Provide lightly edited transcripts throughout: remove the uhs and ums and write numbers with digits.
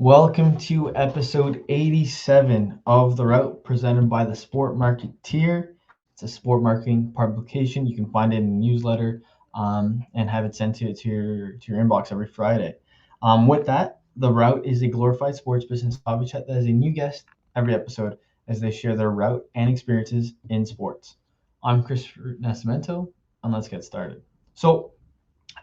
Welcome to episode 87 of The Route presented by the Sport Marketeer. It's a sport marketing publication. You can find it in a newsletter and have it sent to your inbox every Friday. With that, The Route is a glorified sports business coffee chat that has a new guest every episode as they share their route and experiences in sports. I'm Christopher Nascimento, and let's get started. So,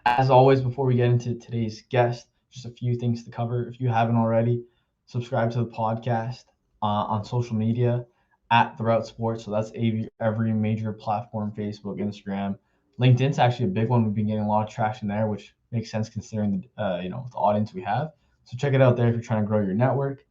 as always, before we get into today's guest, just a few things to cover. If you haven't already, subscribe to the podcast on social media at The Route Sports. So that's every major platform: Facebook, Instagram, LinkedIn's actually a big one. We've been getting a lot of traction there, which makes sense considering the audience we have. So check it out there if you're trying to grow your network.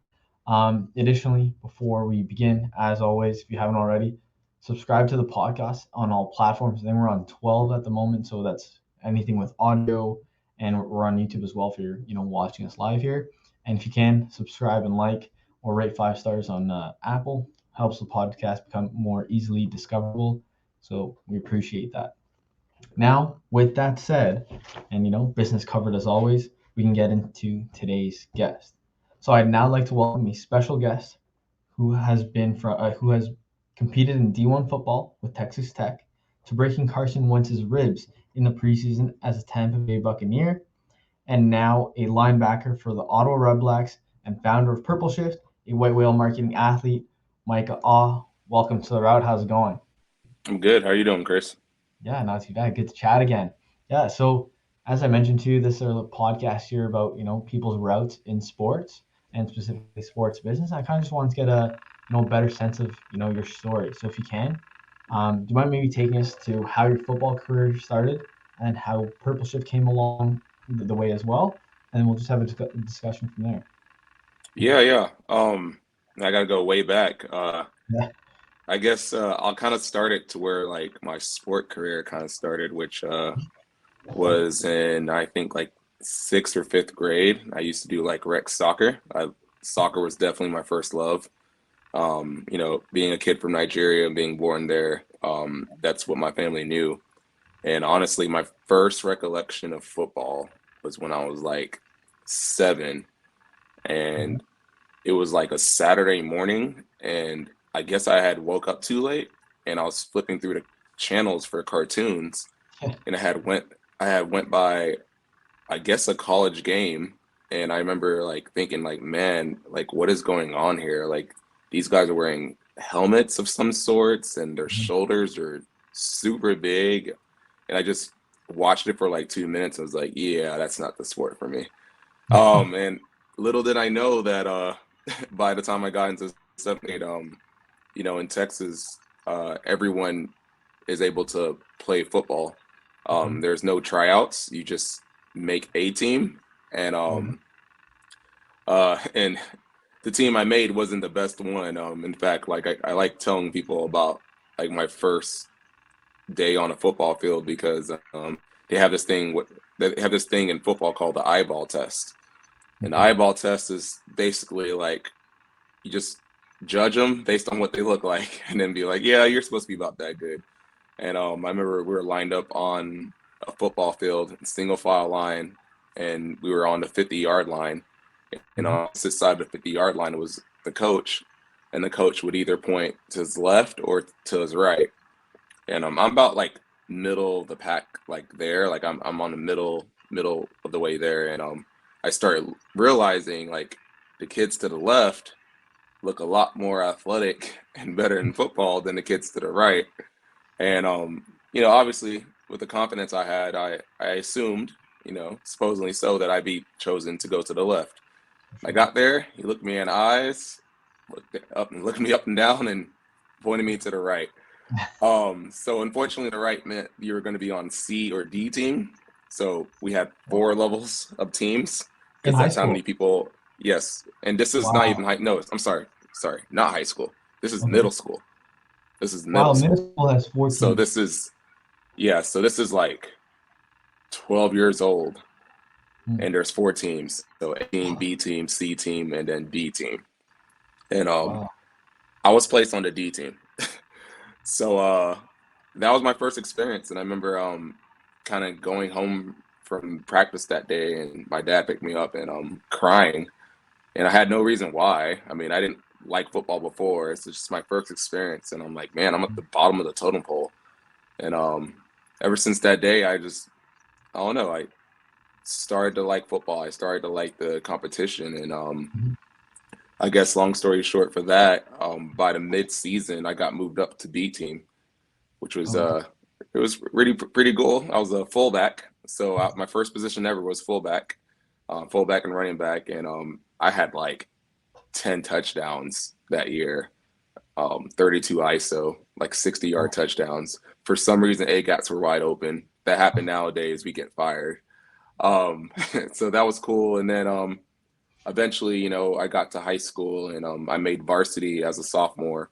Additionally, before we begin, as always, if you haven't already, subscribe to the podcast on all platforms. I think we're on 12 at the moment, so that's anything with audio, and we're on YouTube as well if you're watching us live here. And if you can, subscribe and like or rate 5 stars on Apple. Helps the podcast become more easily discoverable. So we appreciate that. Now, with that said, and business covered as always, we can get into today's guest. So I'd now like to welcome a special guest who has competed in D1 football with Texas Tech, to breaking Carson Wentz's ribs in the preseason as a Tampa Bay Buccaneer, and now a linebacker for the Ottawa Redblacks and founder of PurpleShift, a white whale marketing athlete, Micah Awe. Welcome to the route. How's it going? I'm good. How are you doing, Chris? Yeah, not too bad. Good to chat again. Yeah, so as I mentioned to you, this is a podcast here about people's routes in sports and specifically sports business. I kind of just wanted to get a better sense of your story. So if you can, do you mind maybe taking us to how your football career started and how Purple Shift came along the way as well, and then we'll just have a discussion from there. Yeah. I gotta go way back. Yeah. I guess I'll kind of start it to where like my sport career kind of started, which was in I think like sixth or fifth grade. I used to do like rec soccer. Soccer was definitely my first love. Being a kid from Nigeria and being born there, that's what my family knew. And honestly, my first recollection of football was when I was like 7, and it was like a Saturday morning, and I guess I had woke up too late, and I was flipping through the channels for cartoons, and I had went by, I guess, a college game, and I remember like thinking like, man, like what is going on here? Like these guys are wearing helmets of some sorts, and their shoulders are super big, and I just watched it for like 2 minutes. I was like, yeah, that's not the sport for me. And little did I know that by the time I got into seventh grade, in Texas, everyone is able to play football. There's no tryouts. You just make a team, and and the team I made wasn't the best one. In fact, like I like telling people about like my first day on a football field because they have this thing they have this thing in football called the eyeball test. And the eyeball test is basically like you just judge them based on what they look like, and then be like, yeah, you're supposed to be about that good. And I remember we were lined up on a football field, single file line, and we were on the 50-yard line. And on the side of the 50-yard line was the coach, and the coach would either point to his left or to his right. And I'm about like middle of the pack, like there, like I'm on the middle of the way there, and I started realizing like the kids to the left look a lot more athletic and better in football than the kids to the right. And obviously with the confidence I had, I assumed, supposedly so, that I'd be chosen to go to the left. I got there, he looked me in the eyes, looked me up and down, and pointed me to the right. So unfortunately, the right meant you were going to be on C or D team. So we had 4 levels of teams In because high that's how many school. people. Yes, and this is not even Wow. high. No, I'm sorry, not high school. This is Okay. middle school. This is Wow. middle Middle school. school has four So teams. this is yeah. So this is like 12 years old, Hmm. and there's 4 teams. So A team, B team, C team, and then D team. And Wow. I was placed on the D team. So that was my first experience, and I remember kind of going home from practice that day, and my dad picked me up and crying and I had no reason why. I mean, I didn't like football before. It's just my first experience, and I'm like, man, I'm at the bottom of the totem pole. And ever since that day, I don't know, I started to like football. I started to like the competition, and I guess long story short for that, by the mid-season, I got moved up to B team, which was Oh, it was pretty cool. I was a fullback, so my first position ever was fullback, fullback and running back, and I had like 10 touchdowns that year, 32 ISO, like 60-yard touchdowns. For some reason, A gaps were wide open. That happened nowadays, we get fired. So that was cool. And then eventually, you know, I got to high school and I made varsity as a sophomore.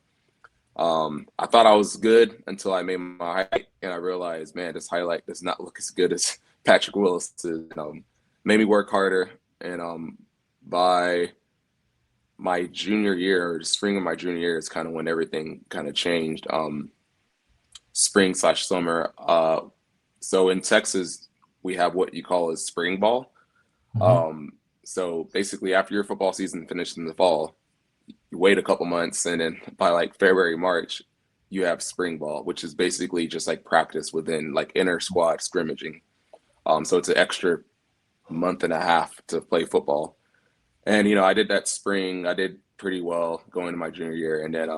I thought I was good until I made my height, and I realized, man, this highlight does not look as good as Patrick Willis. Made me work harder, and by my junior year, or the spring of my junior year, is kind of when everything kind of changed. Spring/summer. So in Texas, we have what you call a spring ball. So basically, after your football season finished in the fall, you wait a couple months, and then by like February, March, you have spring ball, which is basically just like practice within like inter squad scrimmaging. So it's an extra month and a half to play football. And you know, I did that spring. I did pretty well going into my junior year, and then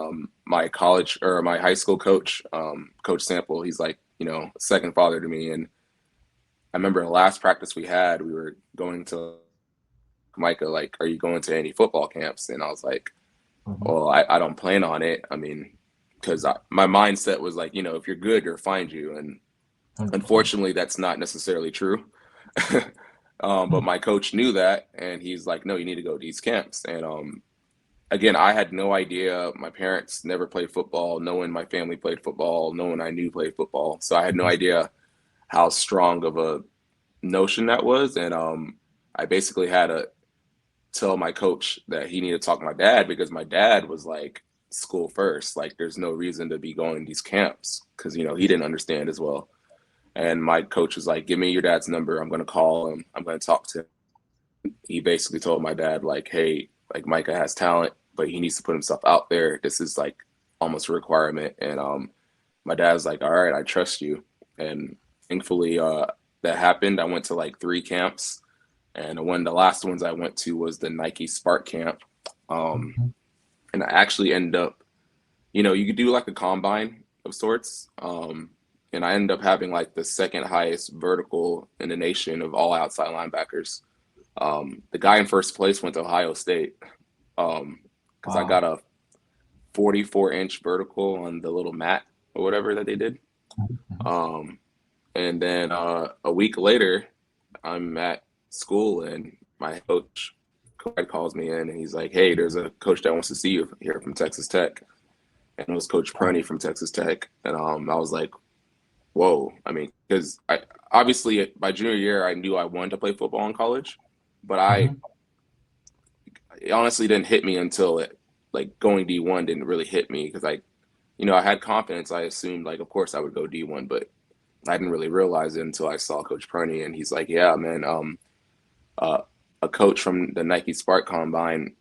my college or my high school coach, Coach Sample, he's like, you know, second father to me. And I remember the last practice we had, we were going to Micah, like, are you going to any football camps? And I was like, well, I don't plan on it. I mean, because my mindset was like, you know, if you're good, you'll find you. And unfortunately, that's not necessarily true. But my coach knew that, and he's like, no, you need to go to these camps. And again, I had no idea. My parents never played football. No one in my family played football. No one I knew played football. So I had no idea how strong of a notion that was. And I basically had to tell my coach that he needed to talk to my dad, because my dad was like, school first. Like, there's no reason to be going to these camps, because, you know, he didn't understand as well. And my coach was like, give me your dad's number. I'm going to call him. I'm going to talk to him. He basically told my dad, like, hey, like, Micah has talent, but he needs to put himself out there. This is like almost a requirement. And my dad was like, all right, I trust you. And thankfully that happened. I went to like 3 camps. And one of the last ones I went to was the Nike Spark Camp. And I actually ended up, you know, you could do like a combine of sorts. And I ended up having like the second highest vertical in the nation of all outside linebackers. The guy in first place went to Ohio State, because I got a 44-inch vertical on the little mat or whatever that they did. And then a week later, I'm at school, and my coach calls me in, and he's like, hey, there's a coach that wants to see you here from Texas Tech. And it was Coach Prunty from Texas Tech. And I was like, whoa. I mean, because I obviously my junior year, I knew I wanted to play football in college, but it honestly didn't hit me until like going D1 didn't really hit me, because I had confidence. I assumed, like, of course I would go D1, but I didn't really realize it until I saw Coach Prunty, and he's like, yeah, man, a coach from the Nike Spark Combine,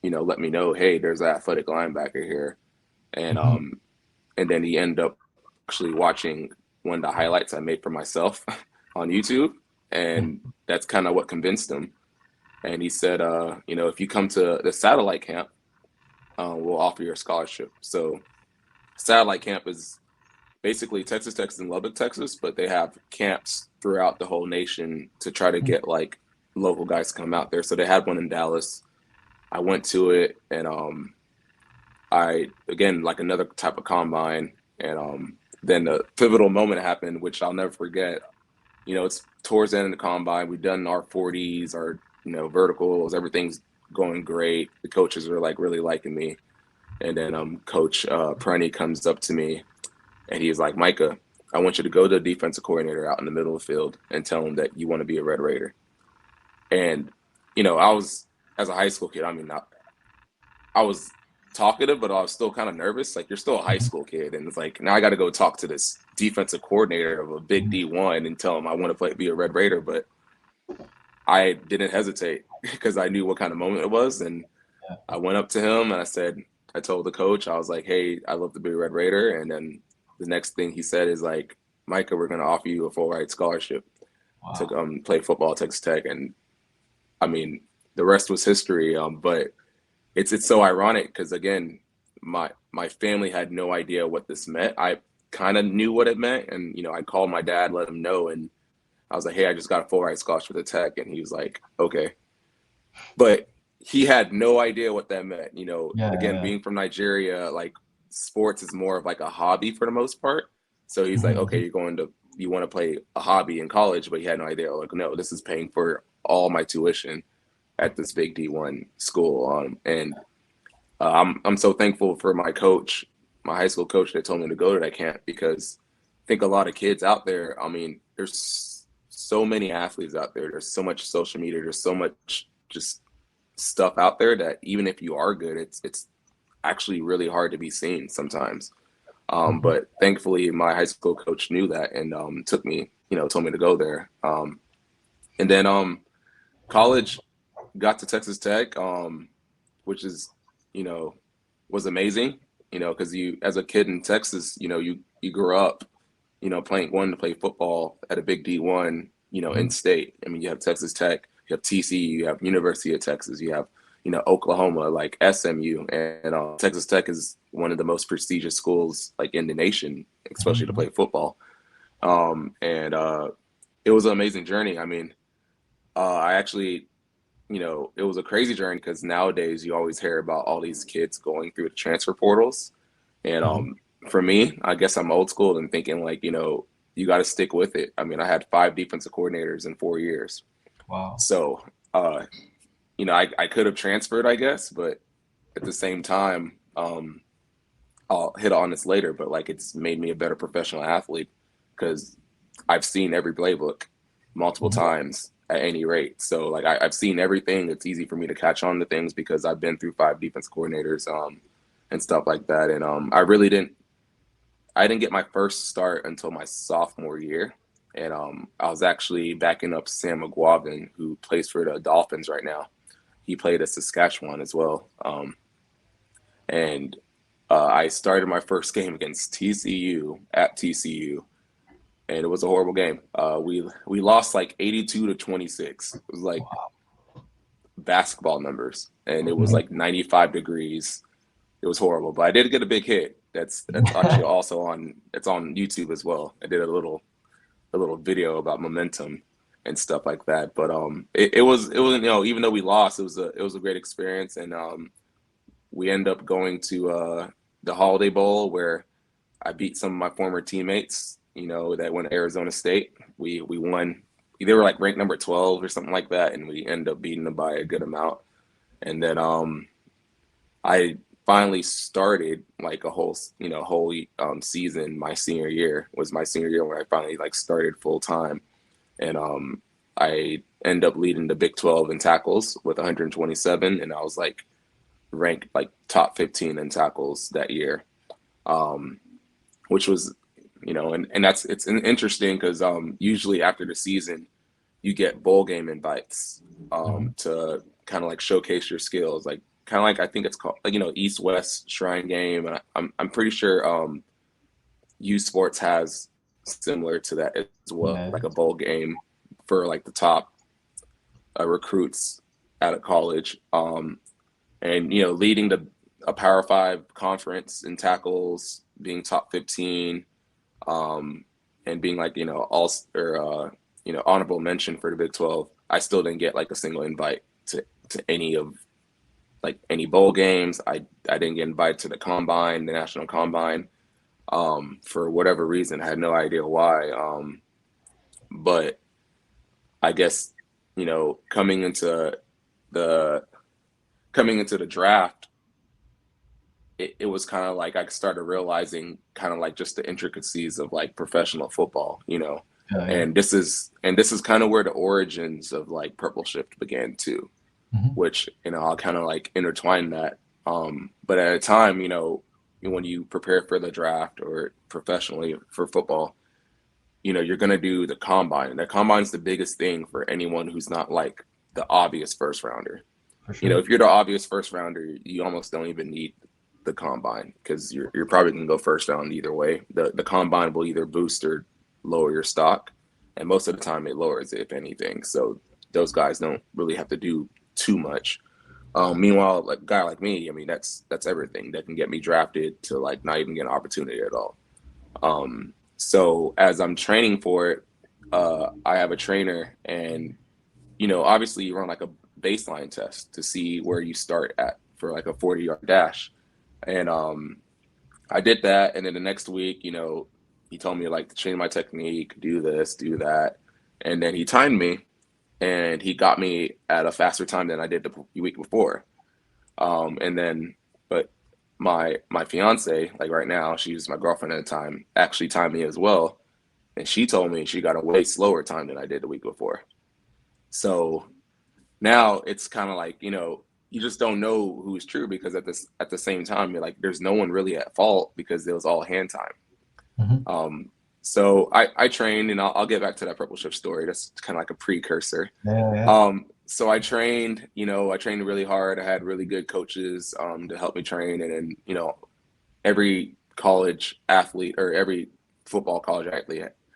let me know, hey, there's an athletic linebacker here. And and then he ended up actually watching one of the highlights I made for myself on YouTube, and that's kind of what convinced him. And he said, if you come to the satellite camp, we'll offer you a scholarship. So satellite camp is basically Texas Tech is in Lubbock, Texas, but they have camps throughout the whole nation to try to get like local guys to come out there. So they had one in Dallas. I went to it, and I, again, like another type of combine, and then the pivotal moment happened, which I'll never forget. It's towards the end of the combine. We've done our 40s, our verticals, everything's going great. The coaches are like really liking me, and then Coach Prunty comes up to me, and he's like, Micah, I want you to go to the defensive coordinator out in the middle of the field and tell him that you want to be a Red Raider. And I was, as a high school kid, I mean, I was talkative, but I was still kind of nervous. Like, you're still a high school kid, and it's like, now I got to go talk to this defensive coordinator of a big D1 and tell him I want to be a Red Raider. But I didn't hesitate because I knew what kind of moment it was. And Yeah. I went up to him and I told the coach, I was like, hey, I love to be a Red Raider. And then the next thing he said is like, Micah, we're going to offer you a full ride scholarship to play football at Texas Tech. And I mean, the rest was history. But it's so ironic because, again, my family had no idea what this meant. I kind of knew what it meant. And, you know, I called my dad, let him know. And I was like, hey, I just got a full ride scholarship to Tech. And he was like, okay. But he had no idea what that meant. You know, again, being from Nigeria, like sports is more of like a hobby for the most part. So he's like, okay, you want to play a hobby in college, but he had no idea. Like, no, this is paying for all my tuition at this big D1 school. And I'm so thankful for my coach, my high school coach that told me to go to that camp, because I think a lot of kids out there, I mean, there's so many athletes out there. There's so much social media. There's so much just stuff out there that even if you are good, it's actually really hard to be seen sometimes. But thankfully, my high school coach knew that and told me to go there. And then college, got to Texas Tech, which is, was amazing, because you, as a kid in Texas, you grew up, wanting to play football at a big D1, in state. I mean, you have Texas Tech, you have TCU, you have University of Texas, you have, Oklahoma, like SMU, and Texas Tech is one of the most prestigious schools like in the nation, especially to play football. And it was an amazing journey. I mean, I actually, it was a crazy journey because nowadays you always hear about all these kids going through the transfer portals. And for me, I guess I'm old school and thinking like, you got to stick with it. I mean, I had 5 defensive coordinators in 4 years. Wow. So, I could have transferred, I guess, but at the same time, I'll hit on this later, but like it's made me a better professional athlete because I've seen every playbook multiple times at any rate. So like I've seen everything. It's easy for me to catch on to things because I've been through 5 defense coordinators and stuff like that. And I didn't get my first start until my sophomore year. And I was actually backing up Sam McGuavin, who plays for the Dolphins right now. He played at Saskatchewan as well. And I started my first game against TCU at TCU, and it was a horrible game. We lost like 82-26. It was like basketball numbers, and it was like 95 degrees. It was horrible, but I did get a big hit. That's actually also on YouTube as well. I did a little video about momentum and stuff like that. But it was even though we lost, it was a great experience, and we end up going to the Holiday Bowl where I beat some of my former teammates, that went to Arizona State. We won. They were like ranked number 12 or something like that, and we ended up beating them by a good amount. And then I finally started like a whole season. My senior year was my senior year where I finally like started full time, and I ended up leading the Big 12 in tackles with 127, and I was like ranked like top 15 in tackles that year, which was, and it's interesting because usually after the season you get bowl game invites to kind of like showcase your skills, like kind of like I think it's called like East West Shrine Game, and I'm pretty sure U Sports has similar to that as well, like a bowl game for like the top recruits out of college. And leading a Power 5 conference in tackles, being top 15, and being like honorable mention for the Big 12. I still didn't get like a single invite to any of like any bowl games. I didn't get invited to the combine, the national combine, for whatever reason. I had no idea why. But I guess coming into the draft, it was kind of like I started realizing kind of like just the intricacies of like professional football, and this is kind of where the origins of like PurpleShift began too, which I'll kind of like intertwine that. But at a time, when you prepare for the draft or professionally for football, you're going to do the combine. And the combine is the biggest thing for anyone who's not like the obvious first rounder. For sure. If you're the obvious first rounder, you almost don't even need the combine because you're probably going to go first round either way. The combine will either boost or lower your stock. And most of the time it lowers it, if anything. So those guys don't really have to do too much. Meanwhile, like a guy like me, I mean, that's everything that can get me drafted to like not even get an opportunity at all. So as I'm training for it, I have a trainer, and obviously you run like a baseline test to see where you start at for like a 40-yard dash, and I did that, and then the next week, he told me like to change my technique, do this, do that, and then he timed me, and he got me at a faster time than I did the week before. And then, but my fiance, like right now, she's my girlfriend at the time, actually timed me as well, and she told me she got a way slower time than I did the week before. So now it's kind of like you just don't know who's true, because at the same time, you're like, there's no one really at fault because it was all hand time. Mm-hmm. So I trained, and I'll get back to that PurpleShift story. That's kind of like a precursor. Yeah. So I trained, I trained really hard. I had really good coaches to help me train. And then, every college athlete or every football college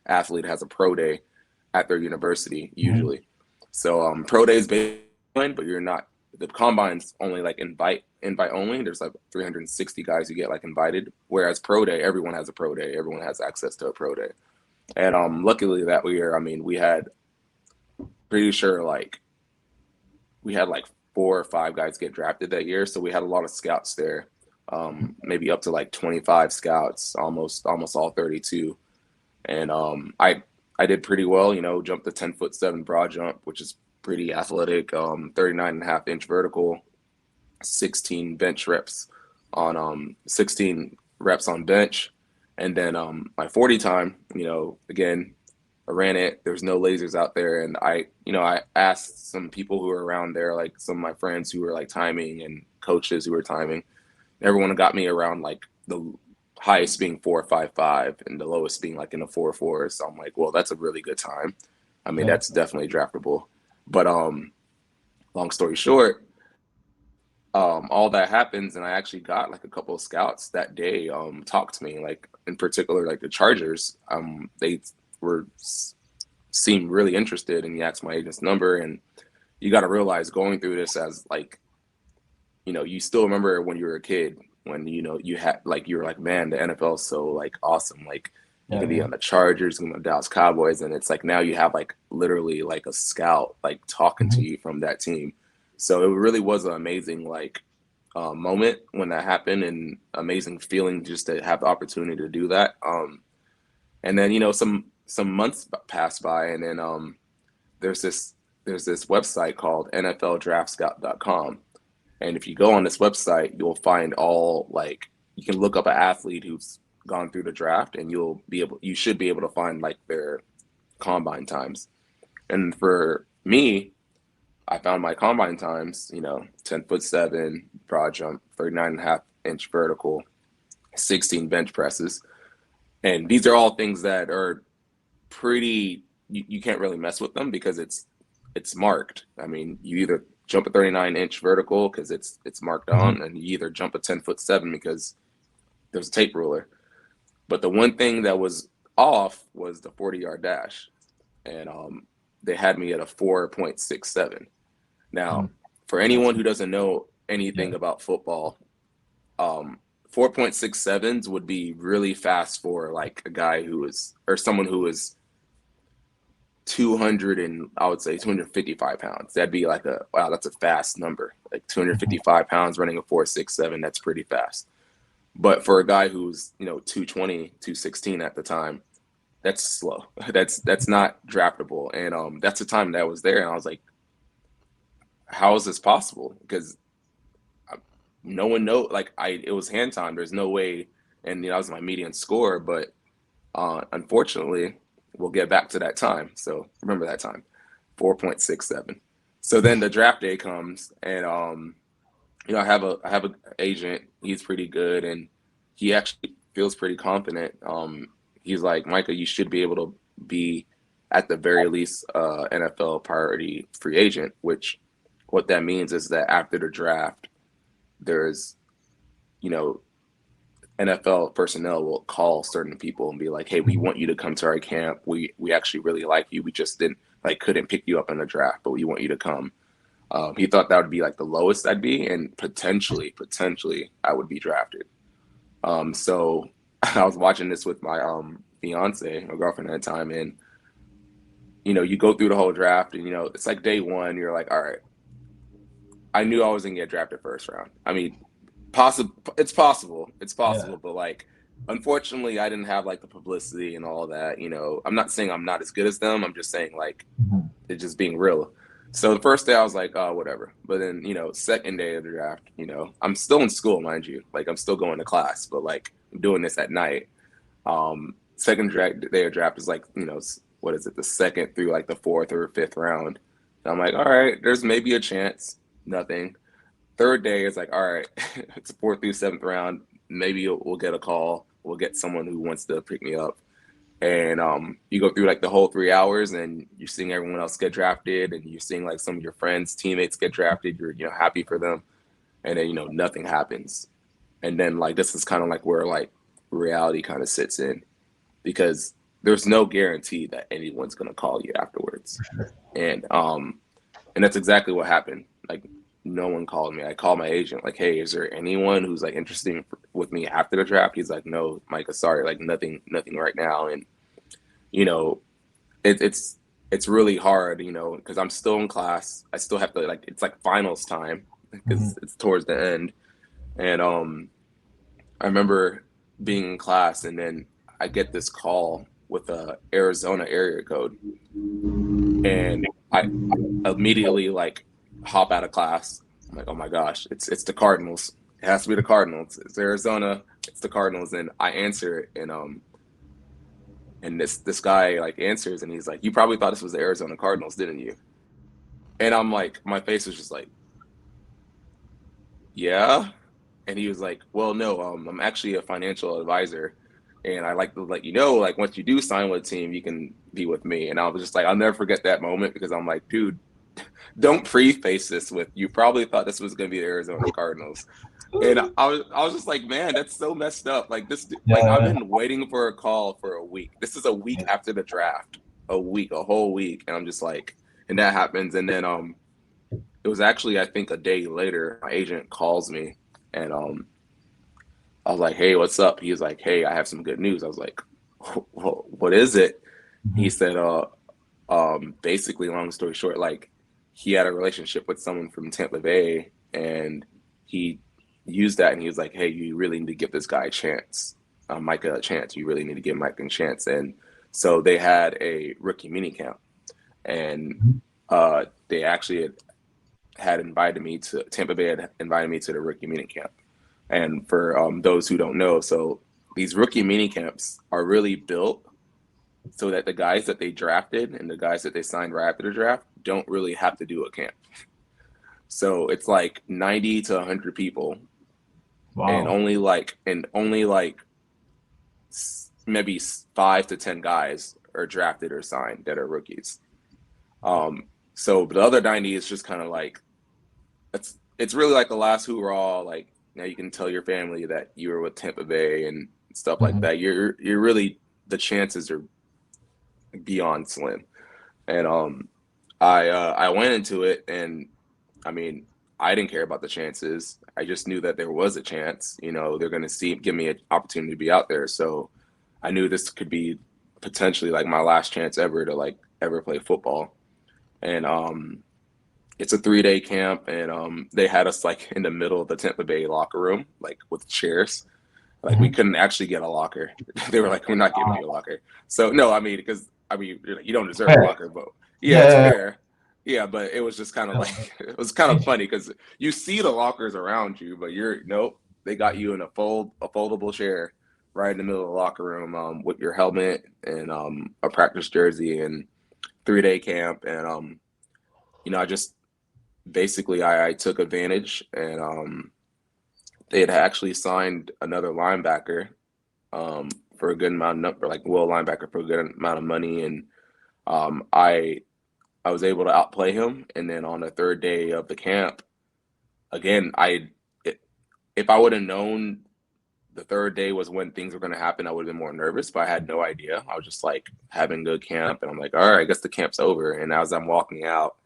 athlete has a pro day at their university usually. Mm-hmm. So pro day is baseline, but you're not, the combine's only like invite only. There's like 360 guys who get like invited. Whereas pro day, everyone has a pro day. Everyone has access to a pro day. And luckily that year, I mean, we had pretty sure like, we had like 4 or 5 guys get drafted that year. So we had a lot of scouts there, maybe up to like 25 scouts, almost all 32. And I did pretty well, jumped the 10'7" broad jump, which is pretty athletic, 39.5-inch vertical, 16 bench reps on 16 reps on bench. And then my 40 time, again, I ran it. There was no lasers out there, and I asked some people who were around there, like some of my friends who were like timing and coaches who were timing. Everyone got me around like the highest being 4.55 and the lowest being like in the 4.4. So I'm like, well, that's a really good time. I mean, that's definitely draftable. But long story short, all that happens, and I actually got like a couple of scouts that day talk to me, like in particular like the Chargers. They seemed really interested, and he asked my agent's number. And you got to realize, going through this as like, you still remember when you were a kid, when you had like, you were like, man, the NFL is so like awesome, like you can be on the Chargers and the Dallas Cowboys, and it's like now you have like literally like a scout like talking to you from that team. So it really was an amazing like moment when that happened, and amazing feeling just to have the opportunity to do that. And then some months passed by, and then there's this website called NFLDraftScout.com, and if you go on this website, you'll find all like, you can look up an athlete who's gone through the draft, and you should be able to find like their combine times. And for me, I found my combine times, 10'7" broad jump, 39.5-inch vertical, 16 bench presses. And these are all things that are pretty, you can't really mess with them because it's marked. I mean, you either jump a 39-inch vertical because it's marked on, and you either jump a 10'7" because there's a tape ruler. But the one thing that was off was the 40-yard dash. And they had me at a 4.67. Now, for anyone who doesn't know anything about football, 4.67s would be really fast for like a guy who is, or someone who is 200 and I would say 255 pounds. That'd be like wow, that's a fast number. Like 255 pounds running a 4.67, that's pretty fast. But for a guy who's 220, 216 at the time, that's slow. That's not draftable. And that's the time that I was there, and I was like, how is this possible? Because no one know, like it was hand time. There's no way, and that was my median score. But unfortunately, we'll get back to that time. So remember that time, 4.67. So then the draft day comes, and I have an agent. He's pretty good, and he actually feels pretty confident. He's like, Micah, you should be able to be at the very least NFL priority free agent, which what that means is that after the draft, there's, you know, NFL personnel will call certain people and be like, hey, we want you to come to our camp. We actually really like you. We just couldn't pick you up in the draft, but we want you to come. He thought that would be like the lowest I'd be, and potentially I would be drafted. So I was watching this with my fiance, my girlfriend at the time, and you know, you go through the whole draft, and you know, it's like day one, you're like, all right, I knew I was gonna get drafted first round. I mean, it's possible, Yeah. but like, unfortunately, I didn't have like the publicity and all that. You know, I'm not saying I'm not as good as them. I'm just saying like, Mhm. it's just being real. So the first day I was like, oh, whatever. But then, you know, second day of the draft, you know, I'm still in school, mind you. Like, I'm still going to class, but like, I'm doing this at night. Second day of draft is like, you know, what is it, the second through like the fourth or fifth round. And I'm like, all right, there's maybe a chance. Nothing. Third day is like, all right, it's fourth through seventh round. Maybe we'll get a call. We'll get someone who wants to pick me up. And you go through like the whole 3 hours, and you're seeing everyone else get drafted, and you're seeing like some of your friends, teammates get drafted. You're, you know, happy for them, and then, you know, nothing happens. And then like this is kind of like where like reality kind of sits in, because there's no guarantee that anyone's gonna call you afterwards. And that's exactly what happened. Like, no one called me. I called my agent, like, hey, is there anyone who's like interested with me after the draft? He's like, no, Micah, sorry, like nothing right now. And you know, it's really hard, you know, because I'm still in class. I still have to, like, it's like finals time because it's towards the end. And I remember being in class, and then I get this call with a Arizona area code, and I immediately like hop out of class. I'm like, oh my gosh, it's the Cardinals. It has to be the Cardinals. It's Arizona. It's the Cardinals. And I answer it, and this guy like answers, and he's like, you probably thought this was the Arizona Cardinals, didn't you? And I'm like, my face was just like, yeah. And he was like, well, no, I'm actually a financial advisor, and I like to let you know, like, once you do sign with a team, you can be with me. And I was just like, I'll never forget that moment, because I'm like, dude, don't preface this with, you probably thought this was going to be the Arizona Cardinals. And I was just like, man, that's so messed up. Like, this, like, I've Yeah. been waiting for a call for a week. This is a week after the draft, a whole week. And I'm just like, and that happens. And then it was actually, I think, a day later, my agent calls me, and I was like, hey, what's up? He was like, hey, I have some good news. I was like, what is it? He Mhm. said, basically, long story short, like, he had a relationship with someone from Tampa Bay, and he used that, and he was like, hey, you really need to give this guy a chance, Micah, a chance. You really need to give Micah a chance. And so they had a rookie mini camp, and they actually had invited me to, Tampa Bay had invited me to the rookie mini camp. And for those who don't know, so these rookie mini camps are really built so that the guys that they drafted and the guys that they signed right after the draft don't really have to do a camp. So it's like 90 to 100 people, and Wow. only like maybe 5 to 10 guys are drafted or signed that are rookies. So the other 90 is just kind of like, it's really like the last hoorah. Like, now you can tell your family that you were with Tampa Bay and stuff like Mhm. that. You're really, the chances are beyond slim. And I went into it, and I mean, I didn't care about the chances. I just knew that there was a chance. You know, they're going to give me an opportunity to be out there. So I knew this could be potentially like my last chance ever to like ever play football. And it's a 3-day camp, and they had us like in the middle of the Tampa Bay locker room, like with chairs. Like, we Mhm. couldn't actually get a locker. They were like, we're not giving you a locker. So no, I mean, because I mean, you don't deserve a Fair. locker, but yeah, it's Yeah. fair. Yeah, but it was just kind of like, it was kind of funny because you see the lockers around you, but you're, nope, they got you in a foldable chair right in the middle of the locker room, with your helmet and a practice jersey, and 3-day camp. And you know, I just basically I took advantage, and they had actually signed another linebacker for a good amount of number, like will linebacker for a good amount of money, and I was able to outplay him. And then on the third day of the camp, again, if I would have known the third day was when things were going to happen, I would have been more nervous, but I had no idea. I was just like having good camp, and I'm like, all right, I guess the camp's over. And as I'm walking out,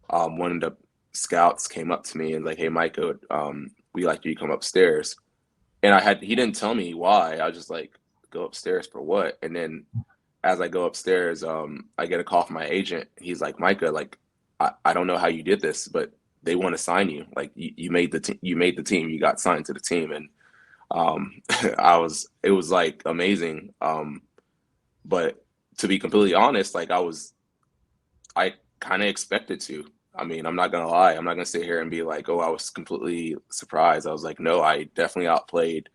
one of the scouts came up to me and like, hey, Micah, we like you to come upstairs. And he didn't tell me why. I was just like, go upstairs for what? And then as I go upstairs, I get a call from my agent. He's like, Micah, like, I don't know how you did this, but they want to sign you. Like you made the team. You got signed to the team. And it was like amazing. But to be completely honest, like I kind of expected to. I mean, I'm not gonna lie. I'm not gonna sit here and be like, oh, I was completely surprised. I was like, no, I definitely outplayed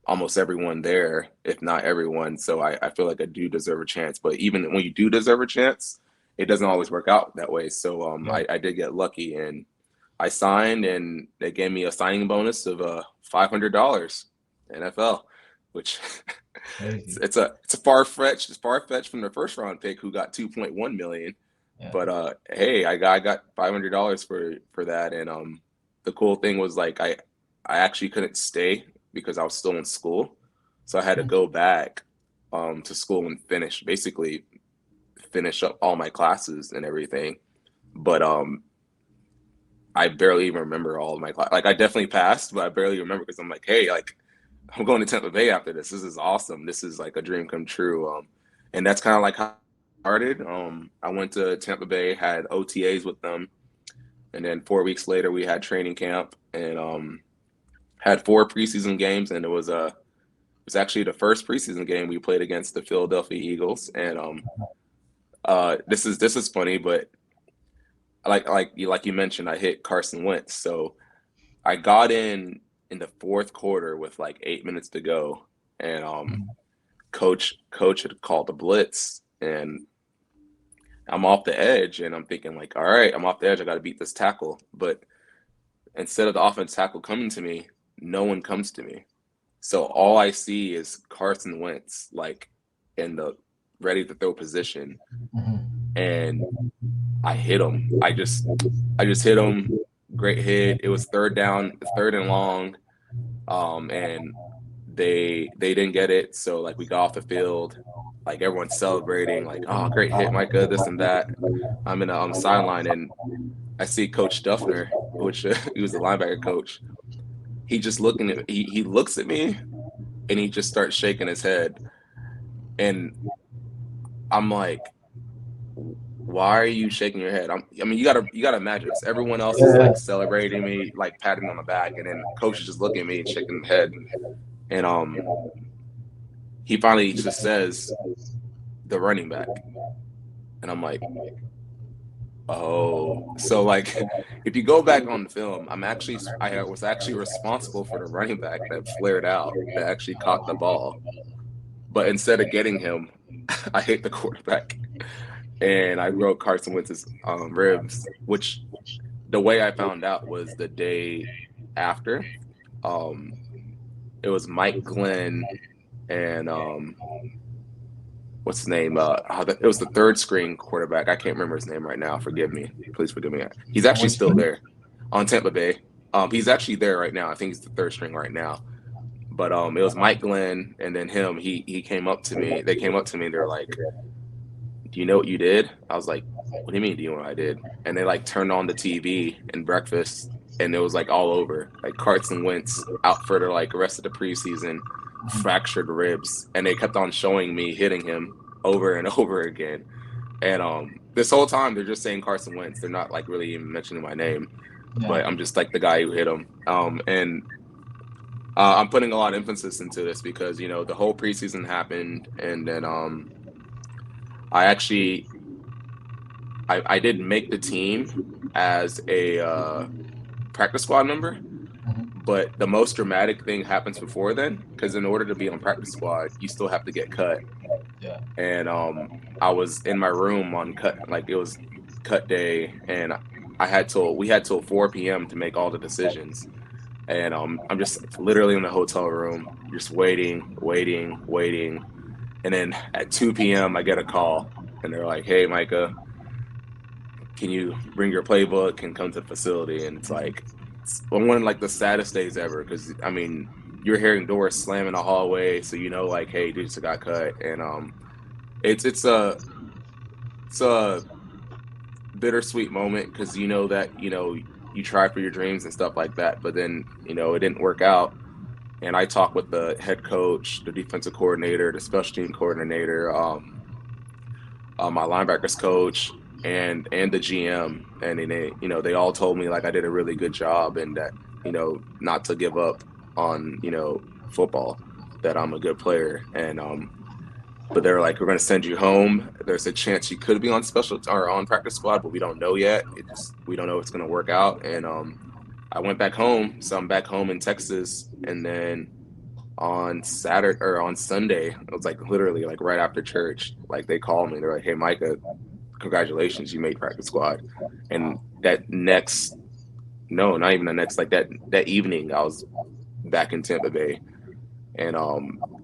almost everyone there, if not everyone. So I feel like I do deserve a chance. But even when you do deserve a chance, it doesn't always work out that way. So I did get lucky, and I signed, and they gave me a signing bonus of $500 NFL, which it's far-fetched from the first round pick who got 2.1 million. Yeah. But hey, I got $500 for that. And the cool thing was like I actually couldn't stay because I was still in school, so I had to go back to school and finish up all my classes and everything. But I barely even remember all of my class. Like I definitely passed, but I barely remember because I'm like, hey, like I'm going to Tampa Bay after this. This is awesome. This is like a dream come true. And that's kind of like how I started. I went to Tampa Bay, had OTAs with them, and then 4 weeks later we had training camp, and had 4 preseason games. And it was actually the first preseason game we played against the Philadelphia Eagles. And this is funny, but like you mentioned, I hit Carson Wentz. So I got in the fourth quarter with like 8 minutes to go, and coach had called the blitz, and I'm off the edge, and I'm thinking like, all right, I'm off the edge, I got to beat this tackle. But instead of the offense tackle coming to me, no one comes to me. So all I see is Carson Wentz like in the ready to throw position, and I hit him. I just hit him. Great hit. It was third and long, and they didn't get it. So like we got off the field, like everyone's celebrating, like, oh, great hit, Micah, this and that. I'm in on the sideline, and I see Coach Duffner, which he was the linebacker coach. He just he looks at me, and he just starts shaking his head, and I'm like, why are you shaking your head? I mean, you gotta imagine this. Everyone else is like celebrating me, like patting me on the back, and then coach is just looking at me and shaking his head. And he finally just says, the running back. And I'm like, oh. So like, if you go back on the film, I was actually responsible for the running back that flared out, that actually caught the ball. But instead of getting him, I hit the quarterback, and I broke Carson Wentz's ribs, which the way I found out was the day after. It was Mike Glenn and what's his name? It was the third string quarterback. I can't remember his name right now. Forgive me. Please forgive me. He's actually still there on Tampa Bay. He's actually there right now. I think he's the third string right now. But it was Mike Glenn, and then him. He came up to me. They came up to me, and they're like, do you know what you did? I was like, what do you mean, do you know what I did? And they like turned on the TV and breakfast, and it was like all over. Like Carson Wentz out for the like rest of the preseason, fractured ribs, and they kept on showing me hitting him over and over again. And this whole time they're just saying Carson Wentz. They're not like really even mentioning my name, but I'm just like the guy who hit him. And I'm putting a lot of emphasis into this because the whole preseason happened, and then I didn't make the team as a practice squad member, but the most dramatic thing happens before then, because in order to be on practice squad, you still have to get cut. Yeah. And I was in my room on cut, like it was cut day, and we had till 4 p.m. to make all the decisions. And I'm just literally in the hotel room, just waiting. And then at 2 p.m., I get a call, and they're like, "Hey, Micah, can you bring your playbook and come to the facility?" And it's one of like the saddest days ever, because I mean, you're hearing doors slam in the hallway, so you know, like, hey, dude just got cut. And it's a bittersweet moment, because you know that you try for your dreams and stuff like that, but then it didn't work out. And I talked with the head coach, the defensive coordinator, the special team coordinator, my linebackers coach, and the GM, and they all told me like I did a really good job, and that not to give up on football, that I'm a good player. And but they're like, we're going to send you home. There's a chance you could be on special or on practice squad, but we don't know yet. We don't know if it's going to work out. And I went back home, so I'm back home in Texas, and then on Saturday or on Sunday, it was like literally like right after church, like they called me. They're like, "Hey, Micah, congratulations, you made practice squad." And not even the next, like that evening, I was back in Tampa Bay. And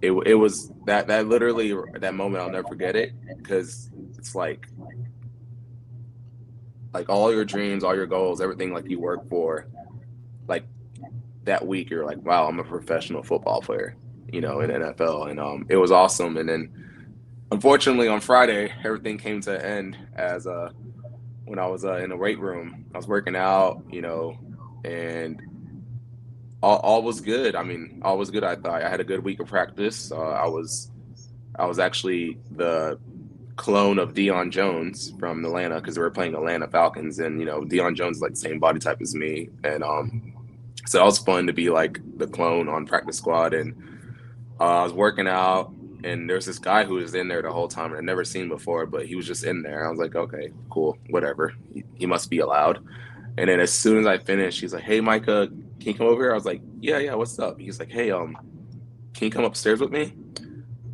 it was that literally, that moment, I'll never forget it, because it's like all your dreams, all your goals, everything like you work for, like that week you're like, wow, I'm a professional football player, in NFL. And it was awesome. And then unfortunately on Friday, everything came to an end, as when I was in the weight room. I was working out, and all was good. I mean, all was good. I thought I had a good week of practice. I was actually the clone of Deion Jones from Atlanta, because we were playing Atlanta Falcons, and Deion Jones is like the same body type as me. And so it was fun to be like the clone on practice squad. And I was working out, and there's this guy who was in there the whole time, and I'd never seen before, but he was just in there. I was like, okay, cool, whatever. He must be allowed. And then as soon as I finished, he's like, "Hey, Micah, can you come over here?" I was like, yeah, what's up? He's like, "Hey, can you come upstairs with me?"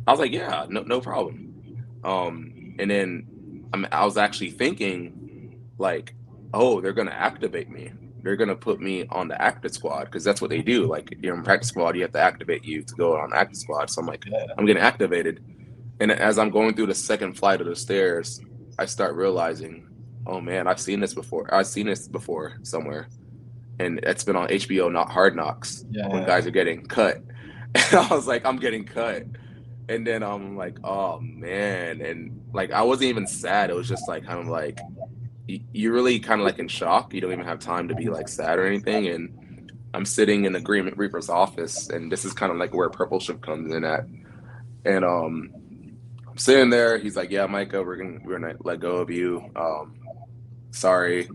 I was like, "Yeah, no problem." And then I was actually thinking, like, oh, they're gonna activate me. They're gonna put me on the active squad, because that's what they do. Like, you're in practice squad, you have to activate you to go on the active squad. So I'm like, I'm getting activated. And as I'm going through the second flight of the stairs, I start realizing, oh man, I've seen this before. I've seen this before somewhere. And it's been on HBO, not Hard Knocks, when guys are getting cut. And I was like, I'm getting cut. And then I'm like, oh man. And like, I wasn't even sad. It was just like, kind of like, you're really kind of like in shock. You don't even have time to be like sad or anything. And I'm sitting in the Green Reaper's office, and this is kind of like where PurpleShift comes in at. And I'm sitting there. He's like, "Yeah, Micah, we're gonna let go of you. Sorry,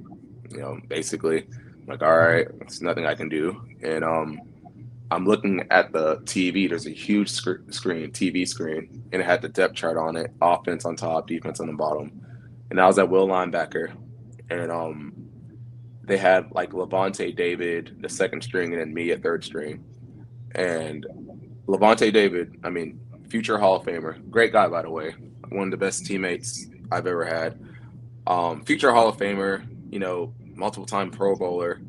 basically." I'm like, "All right, there's nothing I can do." And I'm looking at the TV. There's a huge TV screen, and it had the depth chart on it: offense on top, defense on the bottom. And I was at will linebacker, and they had like Levante David, the second string, and then me at third string. And Levante David, I mean, future Hall of Famer, great guy, by the way, one of the best teammates I've ever had. Future Hall of Famer, multiple time Pro Bowler.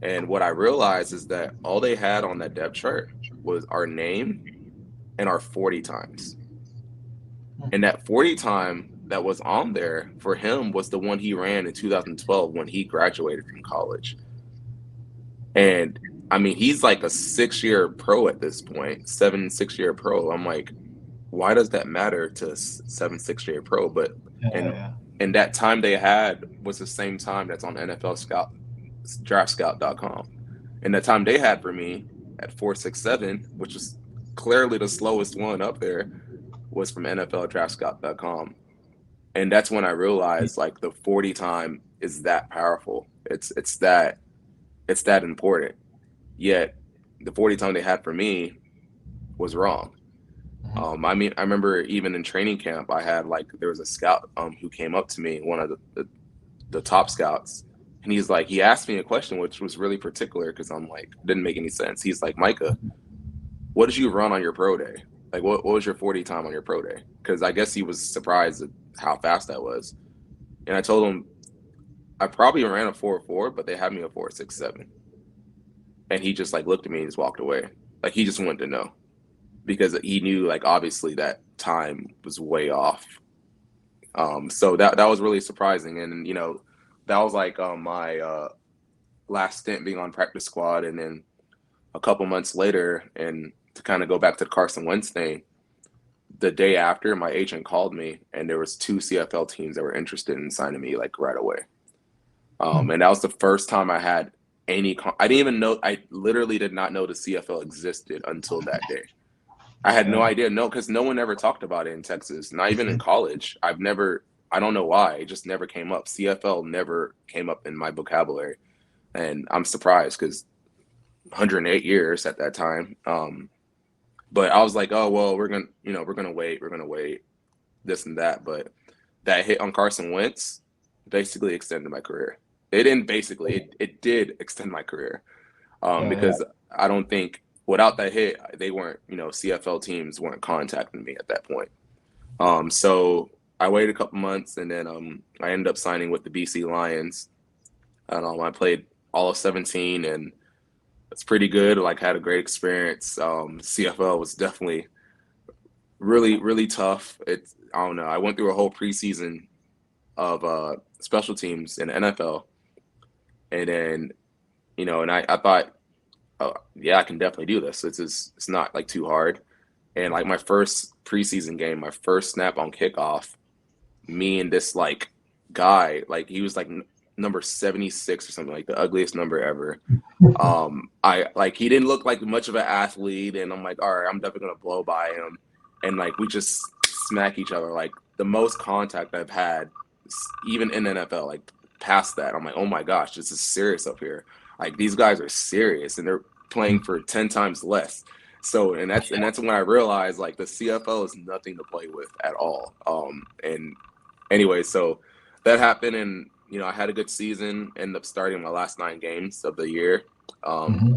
And what I realized is that all they had on that depth chart was our name and our 40 times. And that 40 time that was on there for him was the one he ran in 2012 when he graduated from college. And I mean, he's like a 6-year pro at this point, 6-year pro. I'm like, why does that matter to 6-year pro? But and that time they had was the same time that's on NFL Scout, DraftScout.com. And the time they had for me at 4.67, which is clearly the slowest one up there, was from NFL DraftScout.com. And that's when I realized, like, the 40 time is that powerful. It's that important. Yet the 40 time they had for me was wrong. I mean, I remember even in training camp, I had there was a scout who came up to me, one of the top scouts, and he asked me a question which was really particular, because I'm like, didn't make any sense. He's like, "Micah, what did you run on your pro day? Like, what was your 40 time on your pro day?" Because I guess he was surprised at how fast I was. And I told him I probably ran a 4.4, but they had me a 4.67. and he just like looked at me and just walked away. Like he just wanted to know because he knew like obviously that time was way off. So that was really surprising, and that was like my last stint being on practice squad, and then a couple months later, and to kind of go back to the Carson Wentz thing, the day after, my agent called me, and there was 2 CFL teams that were interested in signing me like right away. And that was the first time I had any. I didn't even know. I literally did not know the CFL existed until that day. I had no idea. No, because no one ever talked about it in Texas. Not even in college. I've never. I don't know why. It just never came up. CFL never came up in my vocabulary, and I'm surprised because 108 years at that time. But I was like, oh well, we're gonna wait, this and that. But that hit on Carson Wentz basically extended my career. It didn't basically, it did extend my career. Because I don't think without that hit, they weren't, CFL teams weren't contacting me at that point. So I waited a couple months, and then I ended up signing with the BC Lions. And I played all of 17, and it's pretty good. Like, had a great experience. CFL was definitely really, really tough. I don't know. I went through a whole preseason of special teams in the NFL, and then and I thought, oh yeah, I can definitely do this. It's not like too hard. And like my first preseason game, my first snap on kickoff, me and this like guy, like he was like number 76 or something, like the ugliest number ever. I like he didn't look like much of an athlete, and I'm like, all right, I'm definitely gonna blow by him, and like we just smack each other. Like the most contact I've had, even in NFL, like past that, I'm like, oh my gosh, this is serious up here. Like these guys are serious, and they're playing for 10 times less. So and that's when I realized like the CFL is nothing to play with at all. And anyway, so that happened, and I had a good season. Ended up starting my last 9 games of the year.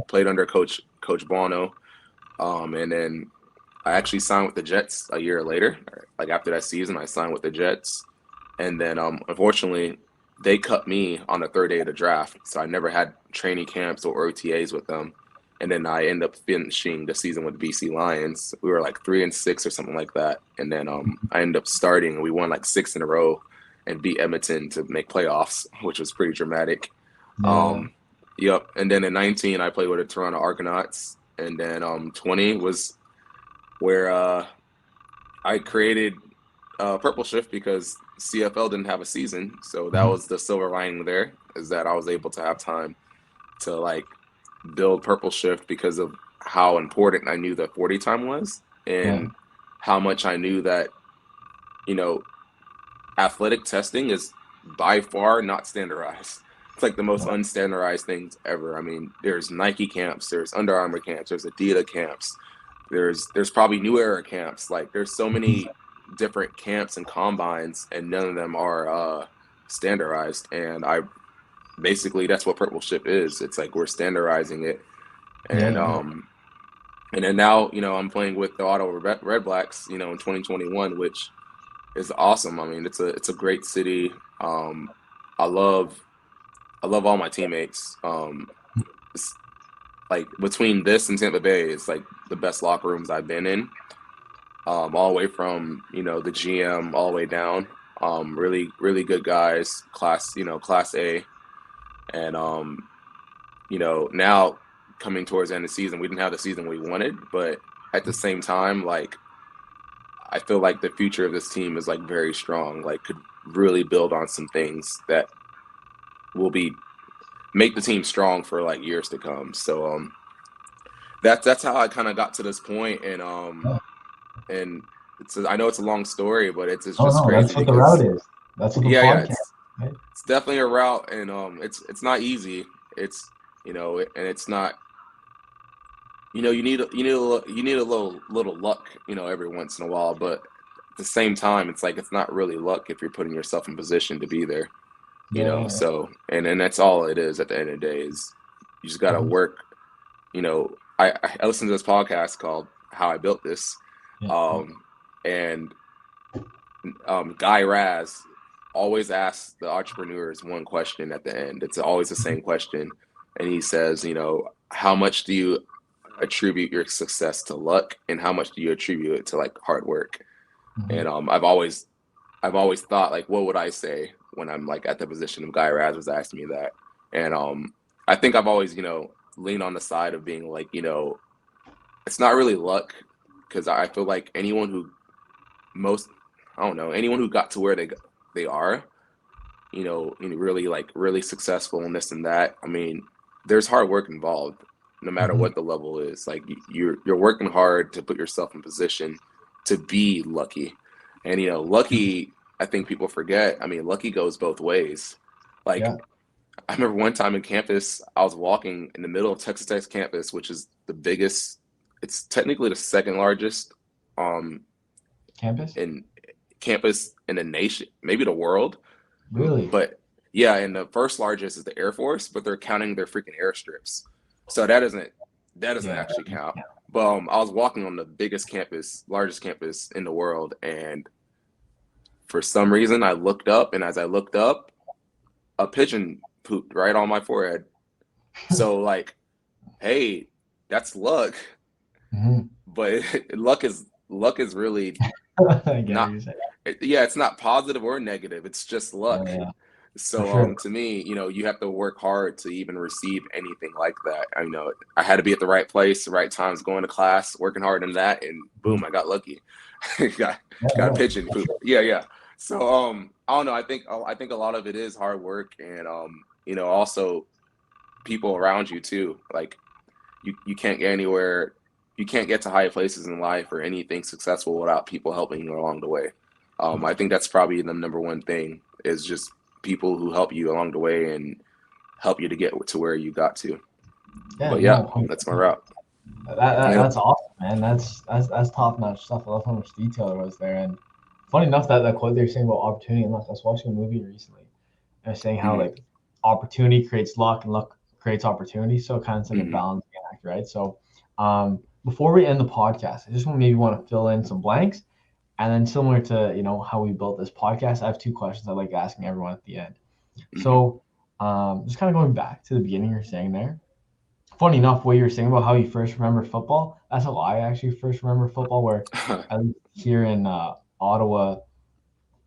Played under Coach Bono, and then I actually signed with the Jets a year later. Like after that season, I signed with the Jets, and then unfortunately, they cut me on the 3rd day of the draft, so I never had training camps or OTAs with them. And then I ended up finishing the season with the BC Lions. We were like 3-6 or something like that, and then I ended up starting, and we won like 6 in a row and beat Edmonton to make playoffs, which was pretty dramatic. Yep. And then in 19, I played with the Toronto Argonauts, and then 20 was where I created PurpleShift because CFL didn't have a season, so that was the silver lining there, is that I was able to have time to like build PurpleShift because of how important I knew that 40 time was, and how much I knew that athletic testing is by far not standardized. It's like the most unstandardized things ever. I mean, there's Nike camps, there's Under Armour camps, there's Adidas camps, there's probably New Era camps. Like there's so many different camps and combines, and none of them are standardized. And I basically, that's what PurpleShift is. It's like we're standardizing it. And and then now I'm playing with the Ottawa Redblacks in 2021, which is awesome. I mean, it's a great city. I love all my teammates. It's like between this and Tampa Bay, it's like the best locker rooms I've been in. All the way from the GM all the way down. Really, really good guys, class A, and now coming towards the end of the season, we didn't have the season we wanted, but at the same time, like I feel like the future of this team is like very strong. Like could really build on some things that will make the team strong for like years to come. So that's how I kind of got to this point, and I know it's a long story, but it's just crazy. That's what the route is. That's what the podcast. It's definitely a route, and it's not easy. It's and it's not. You need a little luck, every once in a while, but at the same time, it's like it's not really luck if you're putting yourself in position to be there. So and that's all it is at the end of the day, is you just gotta work. I listened to this podcast called How I Built This, and Guy Raz always asks the entrepreneurs one question at the end. It's always the same question, and he says, how much do you attribute your success to luck, and how much do you attribute it to like hard work? Mm-hmm. And I've always thought, like, what would I say when I'm like at the position of Guy Raz was asking me that? And I think I've always, leaned on the side of being like, it's not really luck, because I feel like most, I don't know, anyone who got to where they are, really like really successful and this and that. I mean, there's hard work involved, no matter Mm-hmm. what the level is. Like you're working hard to put yourself in position to be lucky, and lucky. I think people forget. I mean, lucky goes both ways. Like Yeah. I remember one time in campus, I was walking in the middle of Texas Tech's campus, which is the biggest. It's technically the second largest um, Campus? in campus in the nation, maybe the world. Really? But yeah, and the first largest is the Air Force, but they're counting their freaking airstrips, so that doesn't Yeah. actually count. But I was walking on the biggest campus, largest campus in the world, and for some reason I looked up, and as I looked up, a pigeon pooped right on my forehead. So like, hey, that's luck, Mm-hmm. but luck is really I get what not. you're saying. Yeah, it's not positive or negative. It's just Yeah, luck. yeah, for So sure. to me, you have to work hard to even receive anything like that. I had to be at the right place, the right times, going to class, working hard in that, and boom, I got lucky. got Yeah, got a yeah, pigeon for poop. sure. Yeah, yeah. So I don't know. I think a lot of it is hard work, and also people around you too. Like you can't get anywhere, you can't get to high places in life or anything successful without people helping you along the way. I think that's probably the number one thing, is just people who help you along the way and help you to get to where you got to. Yeah, But yeah, no, 100%. that's my route. That's Yep. awesome, man. That's top notch stuff. I love how much detail there was there. And funny enough, that quote they're saying about opportunity and luck. I was watching a movie recently. And they're saying how Hmm. like opportunity creates luck and luck creates opportunity. So kind of it's like a Hmm. balancing act, right? So before we end the podcast, I just want to fill in some blanks. And then similar to how we built this podcast, I have two questions I like asking everyone at the end. Hmm. So just kind of going back to the beginning you're saying there. Funny enough, what you were saying about how you first remember football, that's how I actually first remember football, where at least here in Ottawa,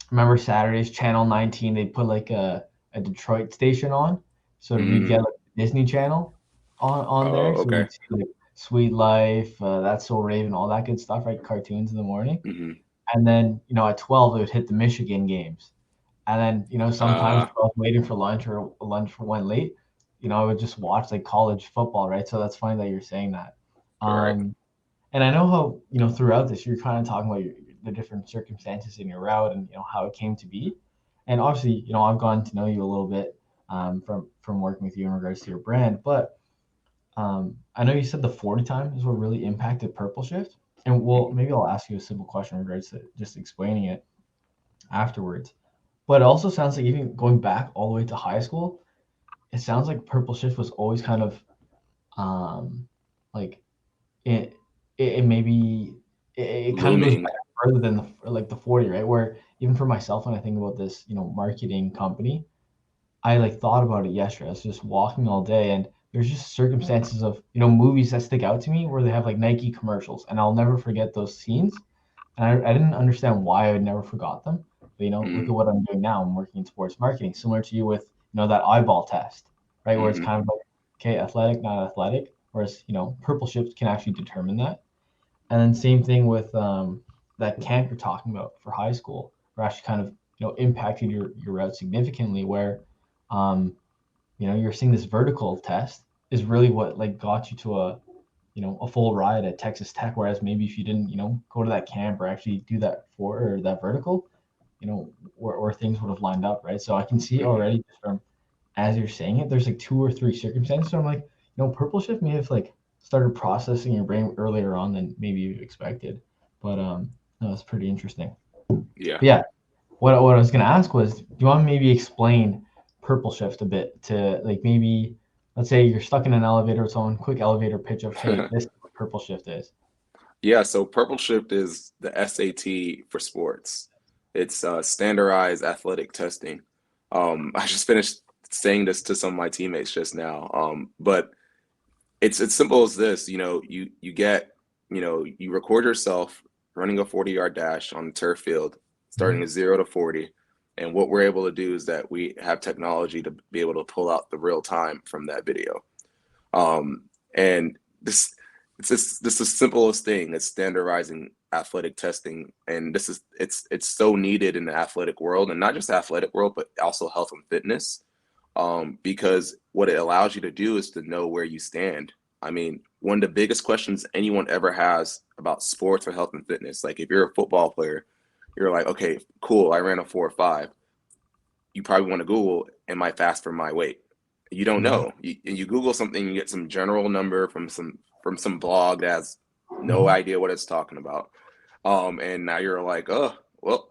remember Saturdays, Channel 19, they'd put like a Detroit station on. So we'd Hmm. get like the Disney Channel on there. Oh, So okay. we'd see like Sweet Life, That's So Raven, all that good stuff, right? Cartoons in the morning. Hmm. And then, at 12, it would hit the Michigan games. And then, sometimes Uh, if I was waiting for lunch or lunch went late, I would just watch like college football, right? So that's funny that you're saying that. right. Um, and I know how, throughout this, you're kind of talking about the different circumstances in your route and, how it came to be. And obviously, I've gotten to know you a little bit from working with you in regards to your brand. But I know you said the 40 time is what really impacted PurpleShift. And well, Hmm. maybe I'll ask you a simple question in regards to just explaining it afterwards. But it also sounds like even going back all the way to high school, it sounds like PurpleShift was always kind of um, like it it maybe it kind of goes Looming. back further than the 40, right? Where even for myself, when I think about this, marketing company, I like thought about it yesterday. I was just walking all day, and there's just circumstances of movies that stick out to me where they have like Nike commercials, and I'll never forget those scenes. And I didn't understand why I would never forgot them. But look Hmm. at what I'm doing now. I'm working in sports marketing, similar to you with that eyeball test, right? Where it's Hmm. kind of like, okay, athletic, not athletic. Whereas Purple Shift can actually determine that. And then same thing with that camp you're talking about for high school, where actually kind of impacted your route significantly. Where um, you're seeing this vertical test is really what like got you to a full ride at Texas Tech. Whereas maybe if you didn't go to that camp or actually do that for or that vertical, where things would have lined up, right? So I can see Hmm. already just from as you're saying it, there's like two or three circumstances. So I'm like, Purple Shift may have like started processing your brain earlier on than maybe you expected. But no, it's pretty interesting. Yeah. But yeah, what I was gonna ask was, do you want to maybe explain Purple Shift a bit to like maybe let's say you're stuck in an elevator with someone, quick elevator pitch of, hey, this is what Purple Shift is. Yeah, so PurpleShift is the SAT for sports. It's standardized athletic testing. I just finished saying this to some of my teammates just now. But it's as simple as this. You get, you record yourself running a 40-yard dash on the turf field, starting at 0 to 40. And what we're able to do is that we have technology to be able to pull out the real time from that video. And this the simplest thing is standardizing athletic testing, and it's so needed in the athletic world, and not just athletic world, but also health and fitness. Because what it allows you to do is to know where you stand. I mean, one of the biggest questions anyone ever has about sports or health and fitness, like if you're a football player, you're like, okay, cool, I ran a 4.5. You probably want to Google, am I fast for my weight? You don't know. You Google something, you get some general number from some blog that has no idea what it's talking about. And now you're like, oh, well,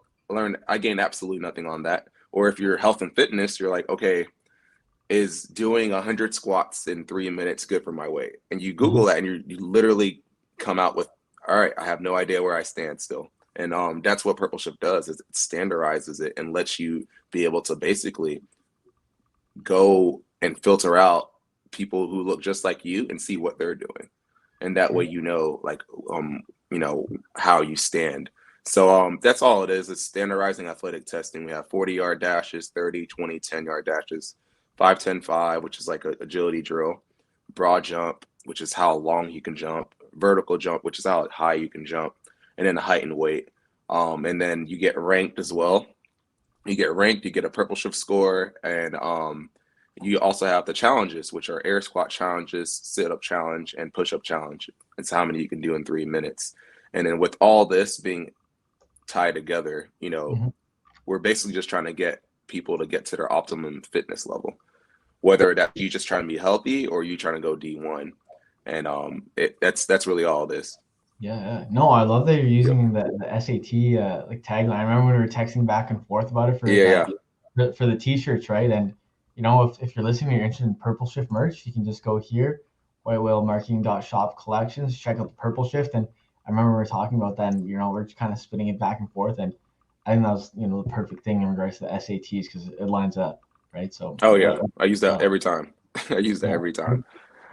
I gained absolutely nothing on that. Or if you're health and fitness, you're like, okay, is doing 100 squats in 3 minutes good for my weight? And you Google that, and you literally come out with, all right, I have no idea where I stand still. And that's what PurpleShift does, is it standardizes it and lets you be able to basically go and filter out people who look just like you and see what they're doing. And that way, like, how you stand. So that's all it is. It's standardizing athletic testing. We have 40-yard dashes, 30, 20, 10-yard dashes, 5, 10, 5, which is like an agility drill, broad jump, which is how long you can jump, vertical jump, which is how high you can jump, and then the height and weight. And then you get ranked as well. You get ranked, you get a PurpleShift score, and you also have the challenges, which are air squat challenges, sit-up challenge, and push-up challenge. It's how many you can do in 3 minutes. And then with all this being tied together, we're basically just trying to get people to get to their optimum fitness level, whether that you just trying to be healthy or you trying to go D1. And that's really all this. Yeah. No, I love that you're using the SAT like tagline. I remember when we were texting back and forth about it for for the t-shirts, right? And if you're listening, you're interested in PurpleShift merch, you can just go here, whitewhalemktg.shop collections, check out the PurpleShift. And I remember we were talking about that, and we're just kind of spinning it back and forth. And I think that was the perfect thing in regards to the SATs, because it lines up, right? So I use that every time. I use that every time.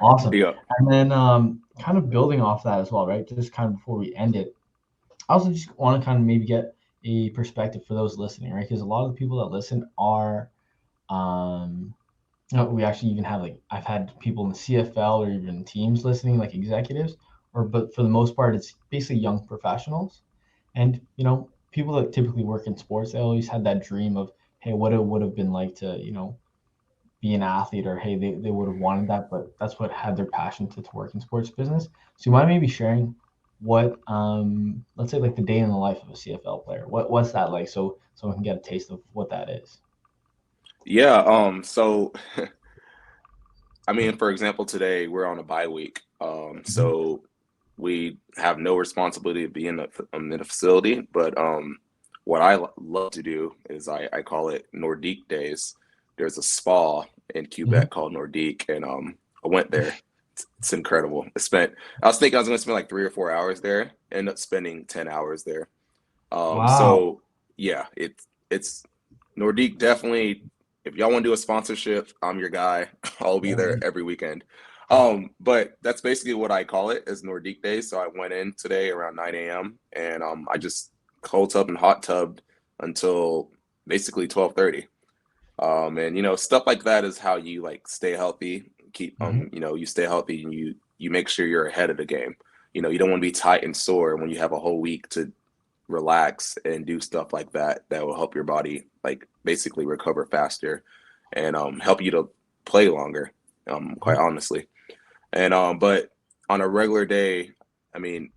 Awesome. Yeah. And then kind of building off that as well, right? Just kind of before we end it, I also just want to kind of maybe get a perspective for those listening, right? Because a lot of the people that listen are, we actually even have I've had people in the CFL or even teams listening, like executives, but for the most part, it's basically young professionals. And, people that typically work in sports, they always had that dream of, hey, what it would have been like to, be an athlete, or hey, they would have wanted that, but that's what had their passion to work in sports business. So you mind maybe sharing what let's say like the day in the life of a CFL player, what's that like, so we can get a taste of what that is? So I mean, for example, today we're on a bye week, so we have no responsibility to be in the facility, but what I love to do is I call it Nordique days. There's a spa in Quebec called Nordique, and I went there. It's incredible. I was thinking I was going to spend like 3 or 4 hours there. Ended up spending 10 hours there. Wow. So yeah, it's Nordique. Definitely, if y'all want to do a sponsorship, I'm your guy. I'll be there every weekend. But that's basically what I call it, is Nordique days. So I went in today around 9 a.m. and I just cold tubbed and hot tubbed until basically 12:30. And stuff like that is how you like stay healthy, keep you stay healthy, and you make sure you're ahead of the game. You don't want to be tight and sore when you have a whole week to relax and do stuff like that will help your body like basically recover faster and help you to play longer, quite honestly. And but on a regular day, I mean,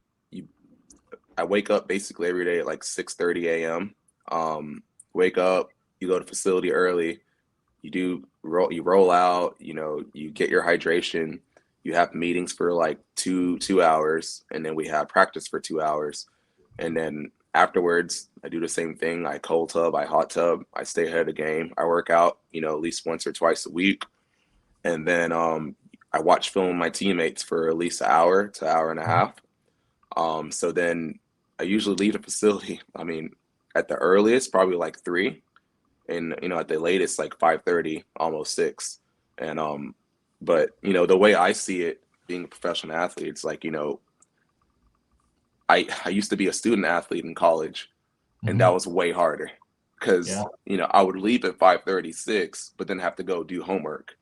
I wake up basically every day at like 6:30 a.m. Wake up, you go to facility early, you roll out, you get your hydration, you have meetings for like two hours, and then we have practice for 2 hours. And then afterwards, I do the same thing. I cold tub, I hot tub, I stay ahead of the game. I work out, at least once or twice a week. And then I watch film with my teammates for at least an hour to an hour and a half. So then I usually leave the facility. I mean, at the earliest, probably like 3. And, at the latest, like 5:30, almost 6. And, but, the way I see it being a professional athlete. It's like, I used to be a student athlete in college, and that was way harder because, I would leave at 5:36, but then have to go do homework.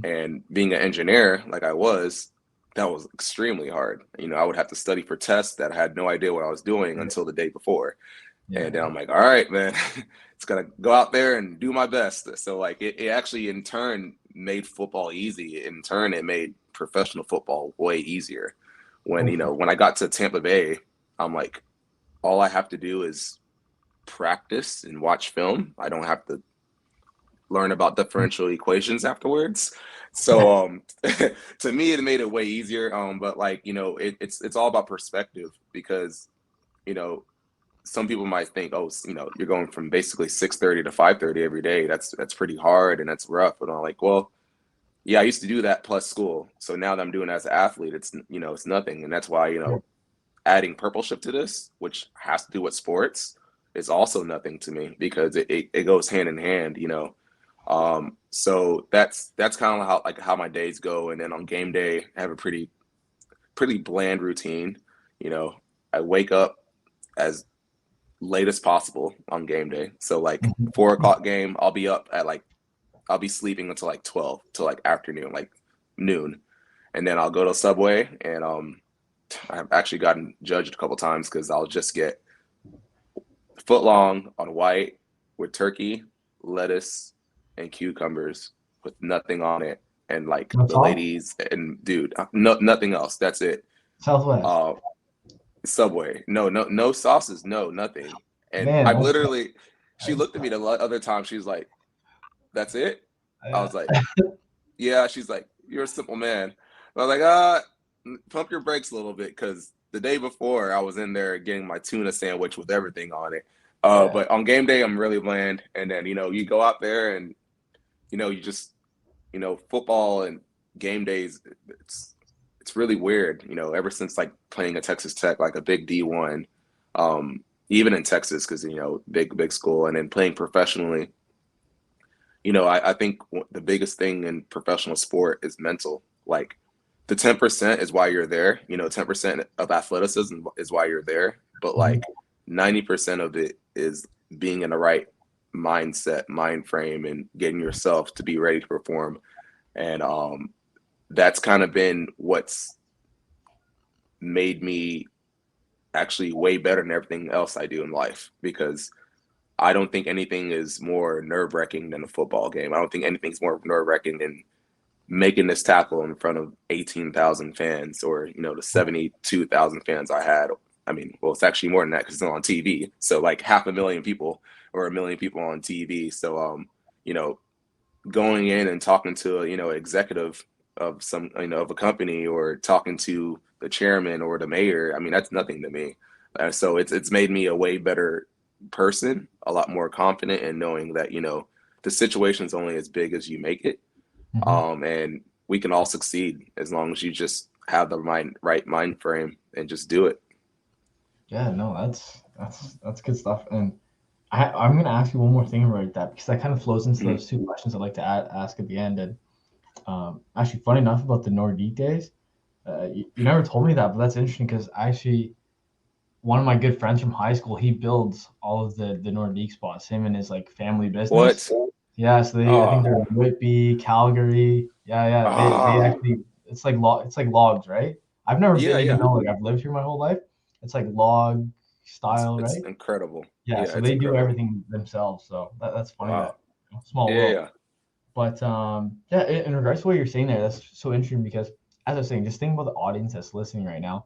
And being an engineer like I was, that was extremely hard. I would have to study for tests that I had no idea what I was doing until the day before. And then I'm like, all right, man, it's gonna go out there and do my best. So like it actually in turn made football easy. In turn, it made professional football way easier. When I got to Tampa Bay, I'm like, all I have to do is practice and watch film. I don't have to learn about differential equations afterwards. So to me, it made it way easier. But like, it's all about perspective because, some people might think, oh, you're going from basically 6:30 to 5:30 every day. That's pretty hard and that's rough. But I'm like, well, yeah, I used to do that plus school. So now that I'm doing it as an athlete, it's nothing. And that's why, adding PurpleShift to this, which has to do with sports, is also nothing to me because it goes hand in hand, So that's kind of how my days go. And then on game day, I have a pretty bland routine. I wake up as late as possible on game day. So like 4:00 game, I'll be up at I'll be sleeping until like 12 till like afternoon, like noon. And then I'll go to Subway and I've actually gotten judged a couple times because I'll just get foot long on white with turkey, lettuce, and cucumbers with nothing on it. And like That's the all? ladies and dude, nothing else. That's it. Southwest. Subway. No sauces. No, nothing. And Man, I've that's literally, she that's looked at me the other time. She was like, that's it? I yeah. was like, yeah. She's like, you're a simple man. I was like, pump your brakes a little bit because the day before I was in there getting my tuna sandwich with everything on it. But on game day, I'm really bland. And then, you go out there and, you just, football and game days, it's really weird, ever since like playing at Texas Tech, like a big D1, even in Texas, because, big school, and then playing professionally, I think the biggest thing in professional sport is mental. Like the 10% is why you're there, 10% of athleticism is why you're there. But like 90% of it is being in the right mindset, mind frame, and getting yourself to be ready to perform. And that's kind of been what's made me actually way better than everything else I do in life, because I don't think anything is more nerve-wracking than a football game. I don't think anything's more nerve-wracking than making this tackle in front of 18,000 fans, or the 72,000 fans I had. I mean, well, it's actually more than that because it's on TV. So like 500,000 people or 1 million people on TV. So going in and talking to executive of some of a company, or talking to the chairman or the mayor, I mean, that's nothing to me. So it's made me a way better person, a lot more confident in knowing that the situation's only as big as you make it. And we can all succeed as long as you just have the right mind frame and just do it. Yeah, no, that's good stuff. And I'm gonna ask you one more thing about that because that kind of flows into those two questions I'd like to ask at the end. And actually, funny enough about the Nordique days, you never told me that, but that's interesting because actually one of my good friends from high school, he builds all of the Nordique spots, him and his like family business. What? Yeah, so I think they're in Whitby, Calgary. Yeah. They actually, it's like logs, right? I've never been, even Yeah. though like I've lived here my whole life. It's like log style, It's right? incredible. Yeah, Yeah, so it's they do incredible. everything themselves. So that's funny Wow. that small world. Yeah. But yeah, in regards to what you're saying there, that's so interesting because as I was saying, just think about the audience that's listening right now.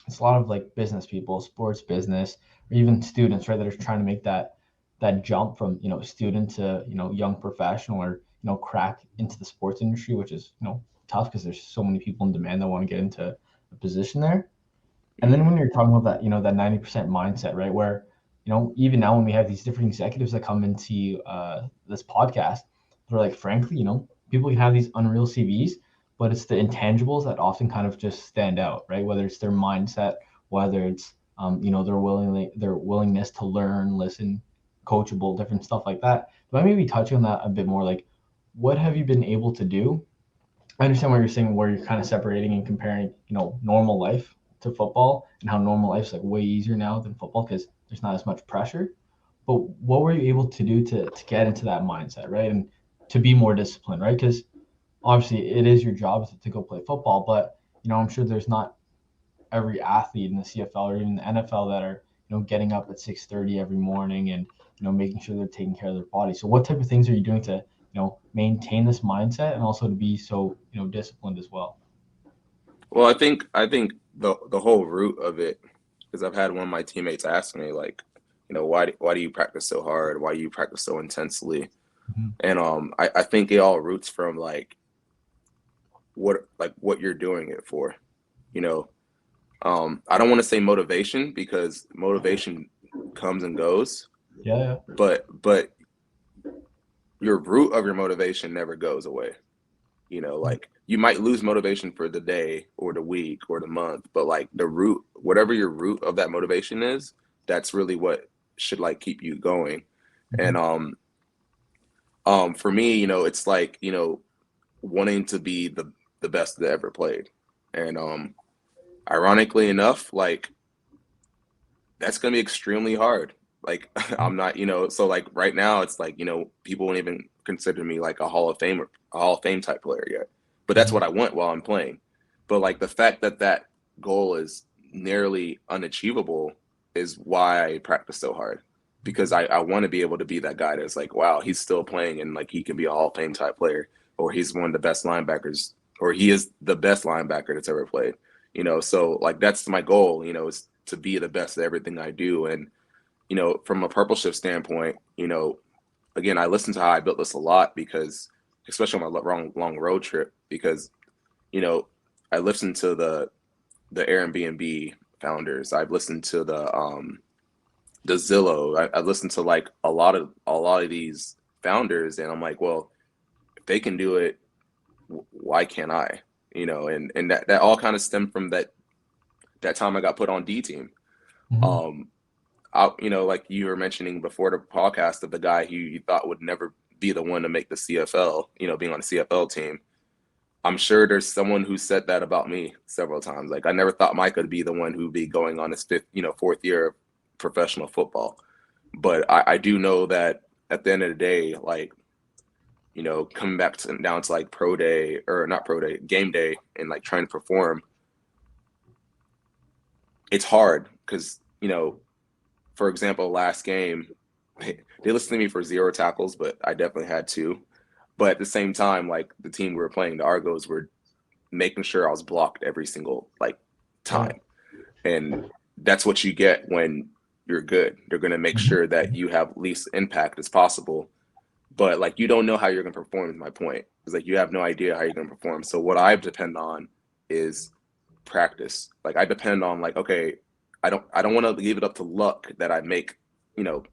It's a lot of like business people, sports business, or even students, right, that are trying to make that jump from student to young professional, or crack into the sports industry, which is tough because there's so many people in demand that want to get into a position there. And then when you're talking about that that 90% mindset, right, where even now when we have these different executives that come into this podcast, they're like, frankly, people can have these unreal CVs, but it's the intangibles that often kind of just stand out, right? Whether it's their mindset, whether it's their willingness to learn, listen, coachable, different stuff like that. But maybe touch on that a bit more. Like, what have you been able to do I understand what you're saying, where you're kind of separating and comparing, normal life to football, and how normal life's like way easier now than football because there's not as much pressure. But what were you able to do to get into that mindset, right? And to be more disciplined, right? Because obviously it is your job to go play football, but I'm sure there's not every athlete in the CFL or even the NFL that are getting up at 6:30 every morning and making sure they're taking care of their body. So what type of things are you doing to maintain this mindset and also to be so disciplined as well? Well, I think the whole root of it, because I've had one of my teammates ask me like, why do you practice so hard? Why do you practice so intensely? Mhm. And I think it all roots from like what you're doing it for. You know, I don't want to say motivation because motivation comes and goes, Yeah. but your root of your motivation never goes away. Like you might lose motivation for the day or the week or the month, but like the root, whatever your root of that motivation is, that's really what should like keep you going. And Mhm. for me, it's like, wanting to be the best that ever played. And ironically enough, like that's gonna be extremely hard. Like I'm not, so like right now it's like, people won't even consider me like a Hall of Fame type player yet. But that's Mhm. what I want while I'm playing. But like the fact that that goal is nearly unachievable is why I practice so hard. Because I want to be able to be that guy that's like, wow, he's still playing and like he can be a Hall of Fame type player, or he's one of the best linebackers, or he is the best linebacker that's ever played. So like that's my goal, is to be the best at everything I do. And from a PurpleShift standpoint, again, I listen to How I Built This a lot because, especially on my long road trip, because you know I listened to the Airbnb founders. I've listened to the Zillow. I've listened to like a lot of these founders, and I'm like, well, if they can do it, why can't I? And that all kind of stemmed from that time I got put on D team. Mhm. Um, like you were mentioning before the podcast of the guy who you thought would never be the one to make the CFL, being on the CFL team. I'm sure there's someone who said that about me several times. Like I never thought Micah would be the one who'd be going on his fourth year of professional football. But I do know that at the end of the day, like, coming back down to like pro day or not pro day, game day and like trying to perform, it's hard because, for example, last game, they listened to me for 0 tackles, but I definitely had 2. But at the same time, like the team we were playing, the Argos were making sure I was blocked every single like Yeah. time. And that's what you get when you're good. They're going to make Mhm. sure that you have least impact as possible. But like you don't know how you're going to perform is my point. It's like you have no idea how you're going to perform. So what I depend on is practice. Like I depend on like, okay, I don't want to leave it up to luck that I make,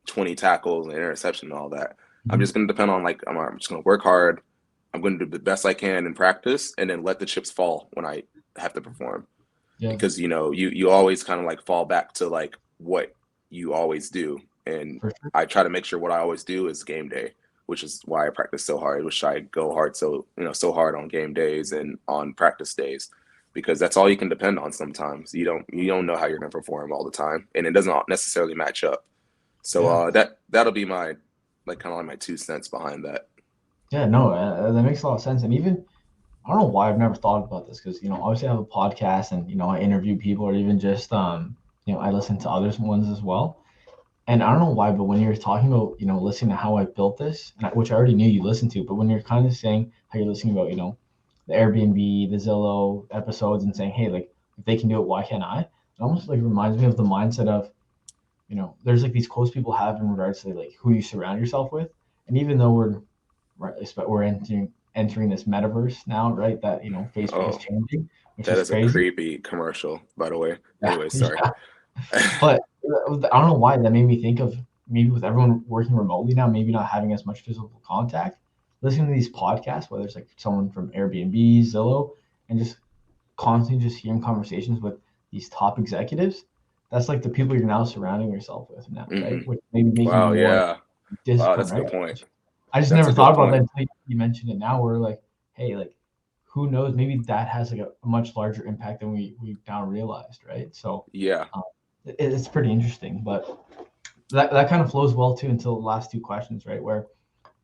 20 tackles and interception and all that. I'm Mhm. just going to depend on like I'm just going to work hard. I'm going to do the best I can in practice and then let the chips fall when I have to perform. Yeah. Because you always kind of like fall back to like what you always do. And For sure. I try to make sure what I always do is game day, which is why I practice so hard, which I go hard so hard on game days and on practice days, because that's all you can depend on sometimes. You don't know how you're gonna perform all the time, and it doesn't necessarily match up. So Yeah. that'll be my like kind of like my 2 cents behind that. Yeah. No, that makes a lot of sense. And even I don't know why I've never thought about this because obviously I have a podcast and I interview people or even just I listen to others ones as well. And I don't know why, but when you're talking about listening to How I Built This, which I already knew you listened to, but when you're kind of saying how you're listening about the Airbnb, the Zillow episodes, and saying, hey, like if they can do it, why can't I? It almost like reminds me of the mindset of there's like these quotes people have in regards to like who you surround yourself with. And even though we're entering this metaverse now, right? That Facebook is Oh, changing, which that is is a crazy. creepy commercial, by the way. Yeah, Anyway, sorry. yeah. But I don't know why that made me think of maybe with everyone working remotely now, maybe not having as much physical contact, listening to these podcasts, whether it's like someone from Airbnb, Zillow, and just constantly just hearing conversations with these top executives. That's like the people you're now surrounding yourself with now, right? Hmm. Which maybe make you Wow, more yeah. Wow, disciplined, that's a right? good point. I just That's never a thought good about that point. until you mentioned it now. Where like, hey, like who knows? Maybe that has like a much larger impact than we now realized, right? So Yeah. it's pretty interesting, but that kind of flows well too into the last two questions, right? Where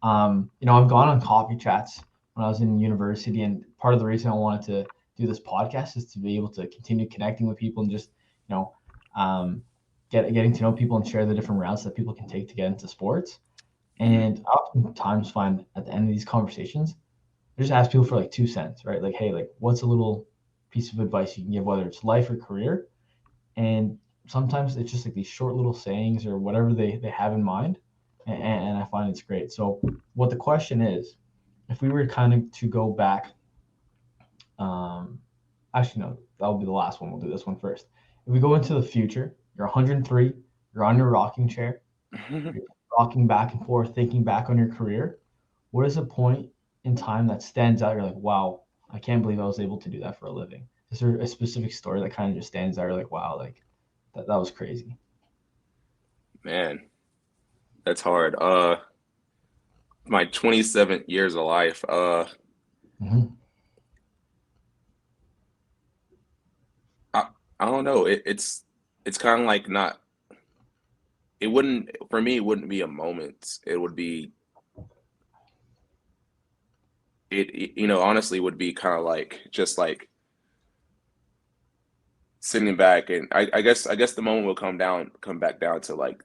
I've gone on coffee chats when I was in university, and part of the reason I wanted to do this podcast is to be able to continue connecting with people and just getting to know people and share the different routes that people can take to get into sports. And I oftentimes find at the end of these conversations, I just ask people for like 2 cents, right? Like, hey, like, what's a little piece of advice you can give, whether it's life or career? And sometimes it's just like these short little sayings or whatever they have in mind, and I find it's great. So what the question is, if we were kind of to go back, um, actually no, that'll be the last one. We'll do this one first. If we go into the future, you're 103, you're on your rocking chair, you're rocking back and forth, thinking back on your career. What is a point in time that stands out? You're like, wow, I can't believe I was able to do that for a living. Is there a specific story that kind of just stands out? You're like, wow, like that was crazy. Man, that's hard. My 27 years of life. Mm-hmm. I don't know. It's kind of like not. It wouldn't for me. It wouldn't be a moment. It would be. Honestly, would be kind of like just like sitting back, and I guess the moment will come back down to like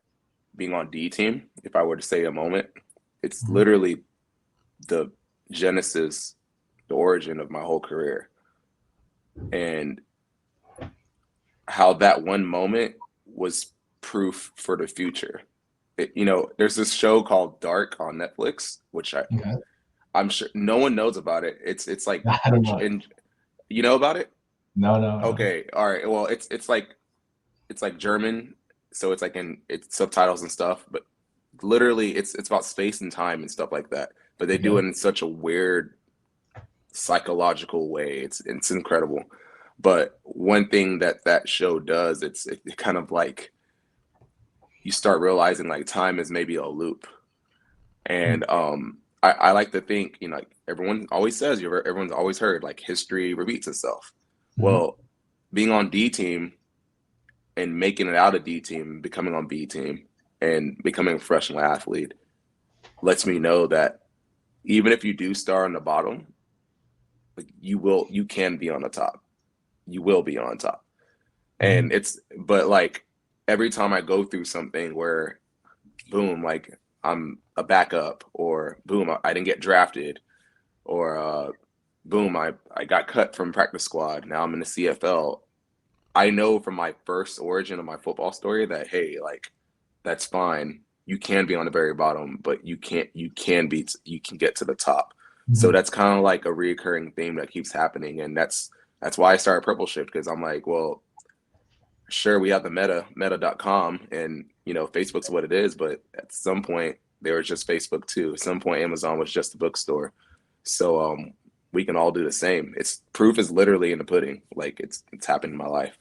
being on D team. If I were to say a moment, it's Mm-hmm. literally the genesis, the origin of my whole career, and how that one moment was proof for the future. There's this show called Dark on Netflix, which Okay. I'm sure no one knows about it. It's like, I don't know. and you know about it? No, no, no. Okay, all right. Well, it's like German, so it's like in it's subtitles and stuff, but literally it's about space and time and stuff like that. But they do Okay. it in such a weird psychological way. It's incredible. But one thing that show does, it kind of like you start realizing like time is maybe a loop. Mm-hmm. And I like to think, like everyone always says, everyone's always heard like history repeats itself. Well, being on D team and making it out of D team, becoming on B team, and becoming a professional athlete lets me know that even if you do start on the bottom, like you can be on the top. You will be on top. Mm-hmm. And but like every time I go through something where boom, like I'm a backup, or boom, I didn't get drafted, or boom, I got cut from practice squad. Now I'm in the CFL. I know from my first origin of my football story that hey, like that's fine. You can be on the very bottom, but you can get to the top. So Mm-hmm. that's kind of like a reoccurring theme that keeps happening, and that's why I started PurpleShift, because I'm like, well, sure, we have the meta.com, and Facebook's what it is, but at some point there was just Facebook too. At some point Amazon was just a bookstore. So we can all do the same. It's proof is literally in the pudding. Like it's happened in my life.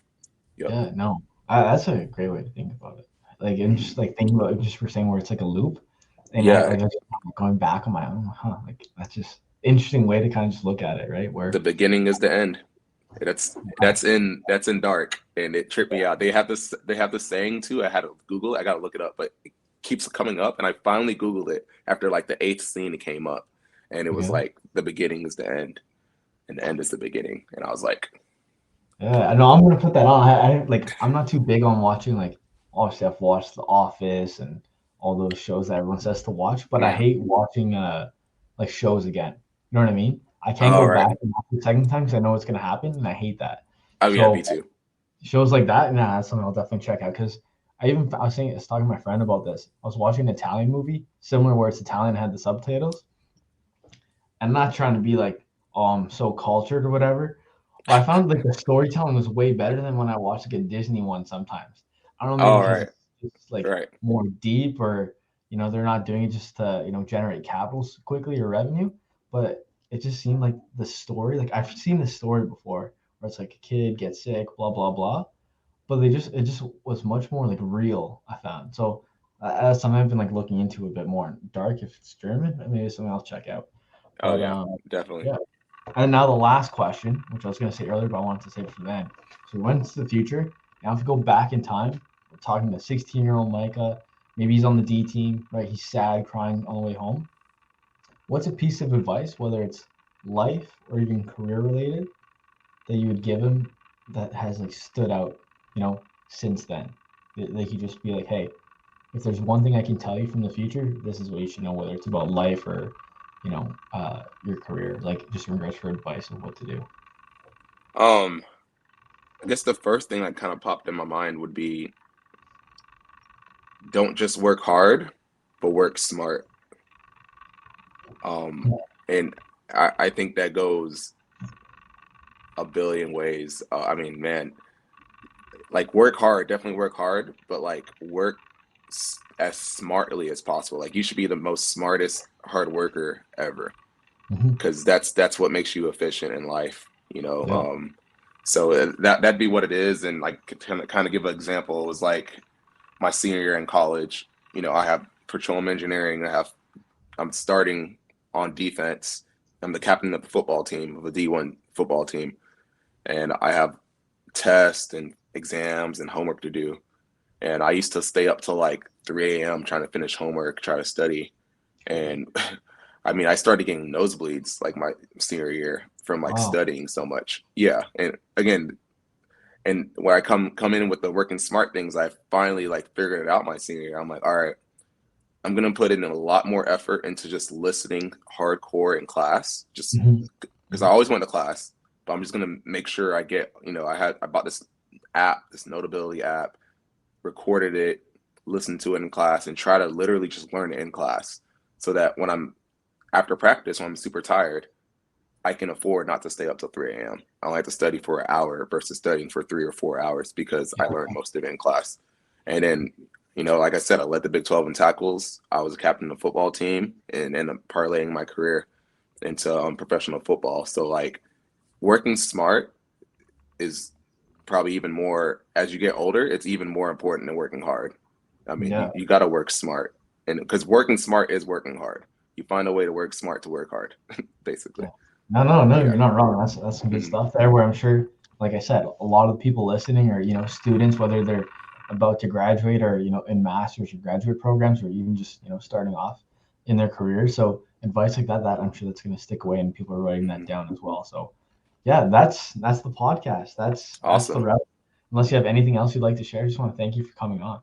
Yep. Yeah, no, that's a great way to think about it. Like, and just like thinking about it, just for saying where it's like a loop, and I Yeah, like just going back on my own, huh? Like that's just interesting way to kind of just look at it, right? the Where beginning is the end. That's in dark, and it tripped me out. They have this saying too. I had to Google it. I got to look it up, but it keeps coming up, and I finally Googled it after like the eighth scene. It came up, and it was okay, like the beginning is the end, and the end is the beginning. And I was like, yeah, no, I'm gonna put that on. I'm not too big on watching like obviously I've watched The Office and all those shows that everyone says to watch, but I yeah, hate watching like shows again. You know what I mean? I can't go all right. back and watch the second time because I know what's gonna happen, and I hate that. Oh yeah, me So too. shows like that, nah, that's something I'll definitely check out. Because I was talking to my friend about this. I was watching an Italian movie, similar where it's Italian, had the subtitles. I'm not trying to be like, oh, I'm so cultured or whatever. But I found like the storytelling was way better than when I watched like a Disney one sometimes. I don't know, maybe All because right, it's like right. more deep, or they're not doing it just to generate capital quickly or revenue. But it just seemed like the story, like I've seen the story before, where it's like a kid gets sick, blah blah blah, but it just was much more like real. I found so that's something I've been like looking into a bit more. Dark, if it's German, maybe it's something I'll check out. Oh But yeah, definitely. yeah. And now the last question, which I was going to say earlier, but I wanted to save it for then. So we went into the future. Now if we go back in time, we're talking to 16-year-old Micah. Maybe he's on the D team, right? He's sad, crying on the way home. What's a piece of advice, whether it's life or even career related, that you would give him that has like stood out, since then? Like you just be like, hey, if there's one thing I can tell you from the future, this is what you should know, whether it's about life or, your career, like just in regards for advice of what to do. I guess the first thing that kind of popped in my mind would be, don't just work hard, but work smart. And I think that goes a billion ways. I mean, man, like work hard, definitely work hard, but like work as smartly as possible. Like you should be the most smartest hard worker ever, because that's what makes you efficient in life, Yeah. So that'd be what it is. And like kind of give an example, it was like my senior year in college. I have petroleum engineering. I'm starting on defense. I'm the captain of the football team, of a D1 football team, and I have tests and exams and homework to do. And I used to stay up till like 3 a.m. trying to finish homework, try to study. And I mean, I started getting nosebleeds like my senior year from like Wow. studying so much. Yeah. And again, and where I come in with the working smart things, I finally like figured it out my senior year. I'm like, all right, I'm gonna put in a lot more effort into just listening hardcore in class, just because I always went to class. But I'm just gonna make sure I get, I bought this app, this notability app, recorded it, listened to it in class, and try to literally just learn it in class, so that when I'm after practice, when I'm super tired, I can afford not to stay up till 3 a.m. I only have to study for an hour versus studying for 3 or 4 hours, because I learned most of it in class. And then, like I said, I led the Big 12 in tackles. I was a captain of the football team, and ended up parlaying my career into professional football. So like working smart is probably even more, as you get older, it's even more important than working hard. I mean, Yeah. you got to work smart, and because working smart is working hard. You find a way to work smart to work hard, basically. No, Yeah. you're not wrong. That's some good Mhm. stuff there. Where I'm sure, like I said, a lot of the people listening are students, whether they're about to graduate or in masters or graduate programs, or even just starting off in their careers. So advice like that I'm sure that's going to stick away, and people are writing that Mhm. down as well. So yeah, that's the podcast. That's the Awesome. route. Unless you have anything else you'd like to share, I just want to thank you for coming on.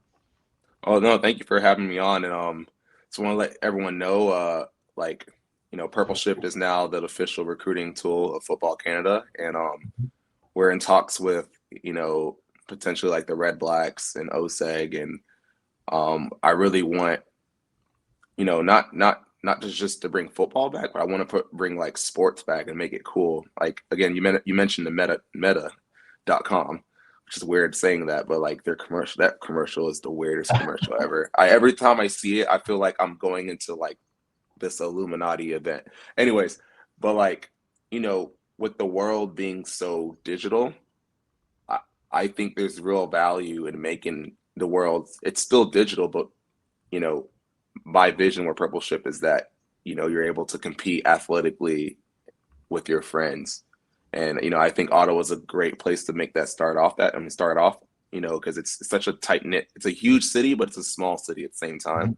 Oh no, thank you for having me on. And just want to let everyone know, like, PurpleShift is now the official recruiting tool of Football Canada, and we're in talks with, potentially like the Redblacks and OSEG, and I really want, not just to bring football back, but I want to bring like sports back and make it cool. Like again, you mentioned the meta.com, which is weird saying that, but like their commercial, that commercial is the weirdest commercial ever. Every time I see it, I feel like I'm going into like this Illuminati event. Anyways, but like, with the world being so digital, I, I think there's real value in making the world, it's still digital, but you know, my vision with PurpleShift is that, you're able to compete athletically with your friends. And, I think Ottawa is a great place to make that start off, because it's such a tight knit, it's a huge city, but it's a small city at the same time.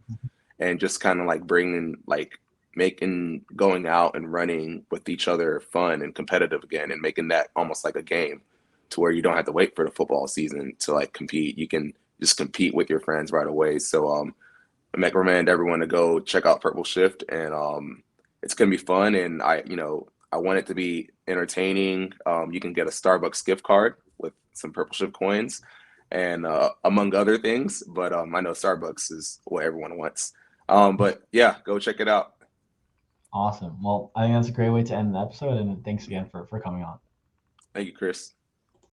And just kind of like bringing, like, making going out and running with each other fun and competitive again, and making that almost like a game, to where you don't have to wait for the football season to like compete. You can just compete with your friends right away. So, I recommend everyone to go check out PurpleShift, and it's gonna be fun. And I want it to be entertaining. You can get a Starbucks gift card with some PurpleShift coins, and among other things. But I know Starbucks is what everyone wants. But yeah, go check it out. Awesome. Well, I think that's a great way to end the episode, and thanks again for coming on. Thank you, Chris.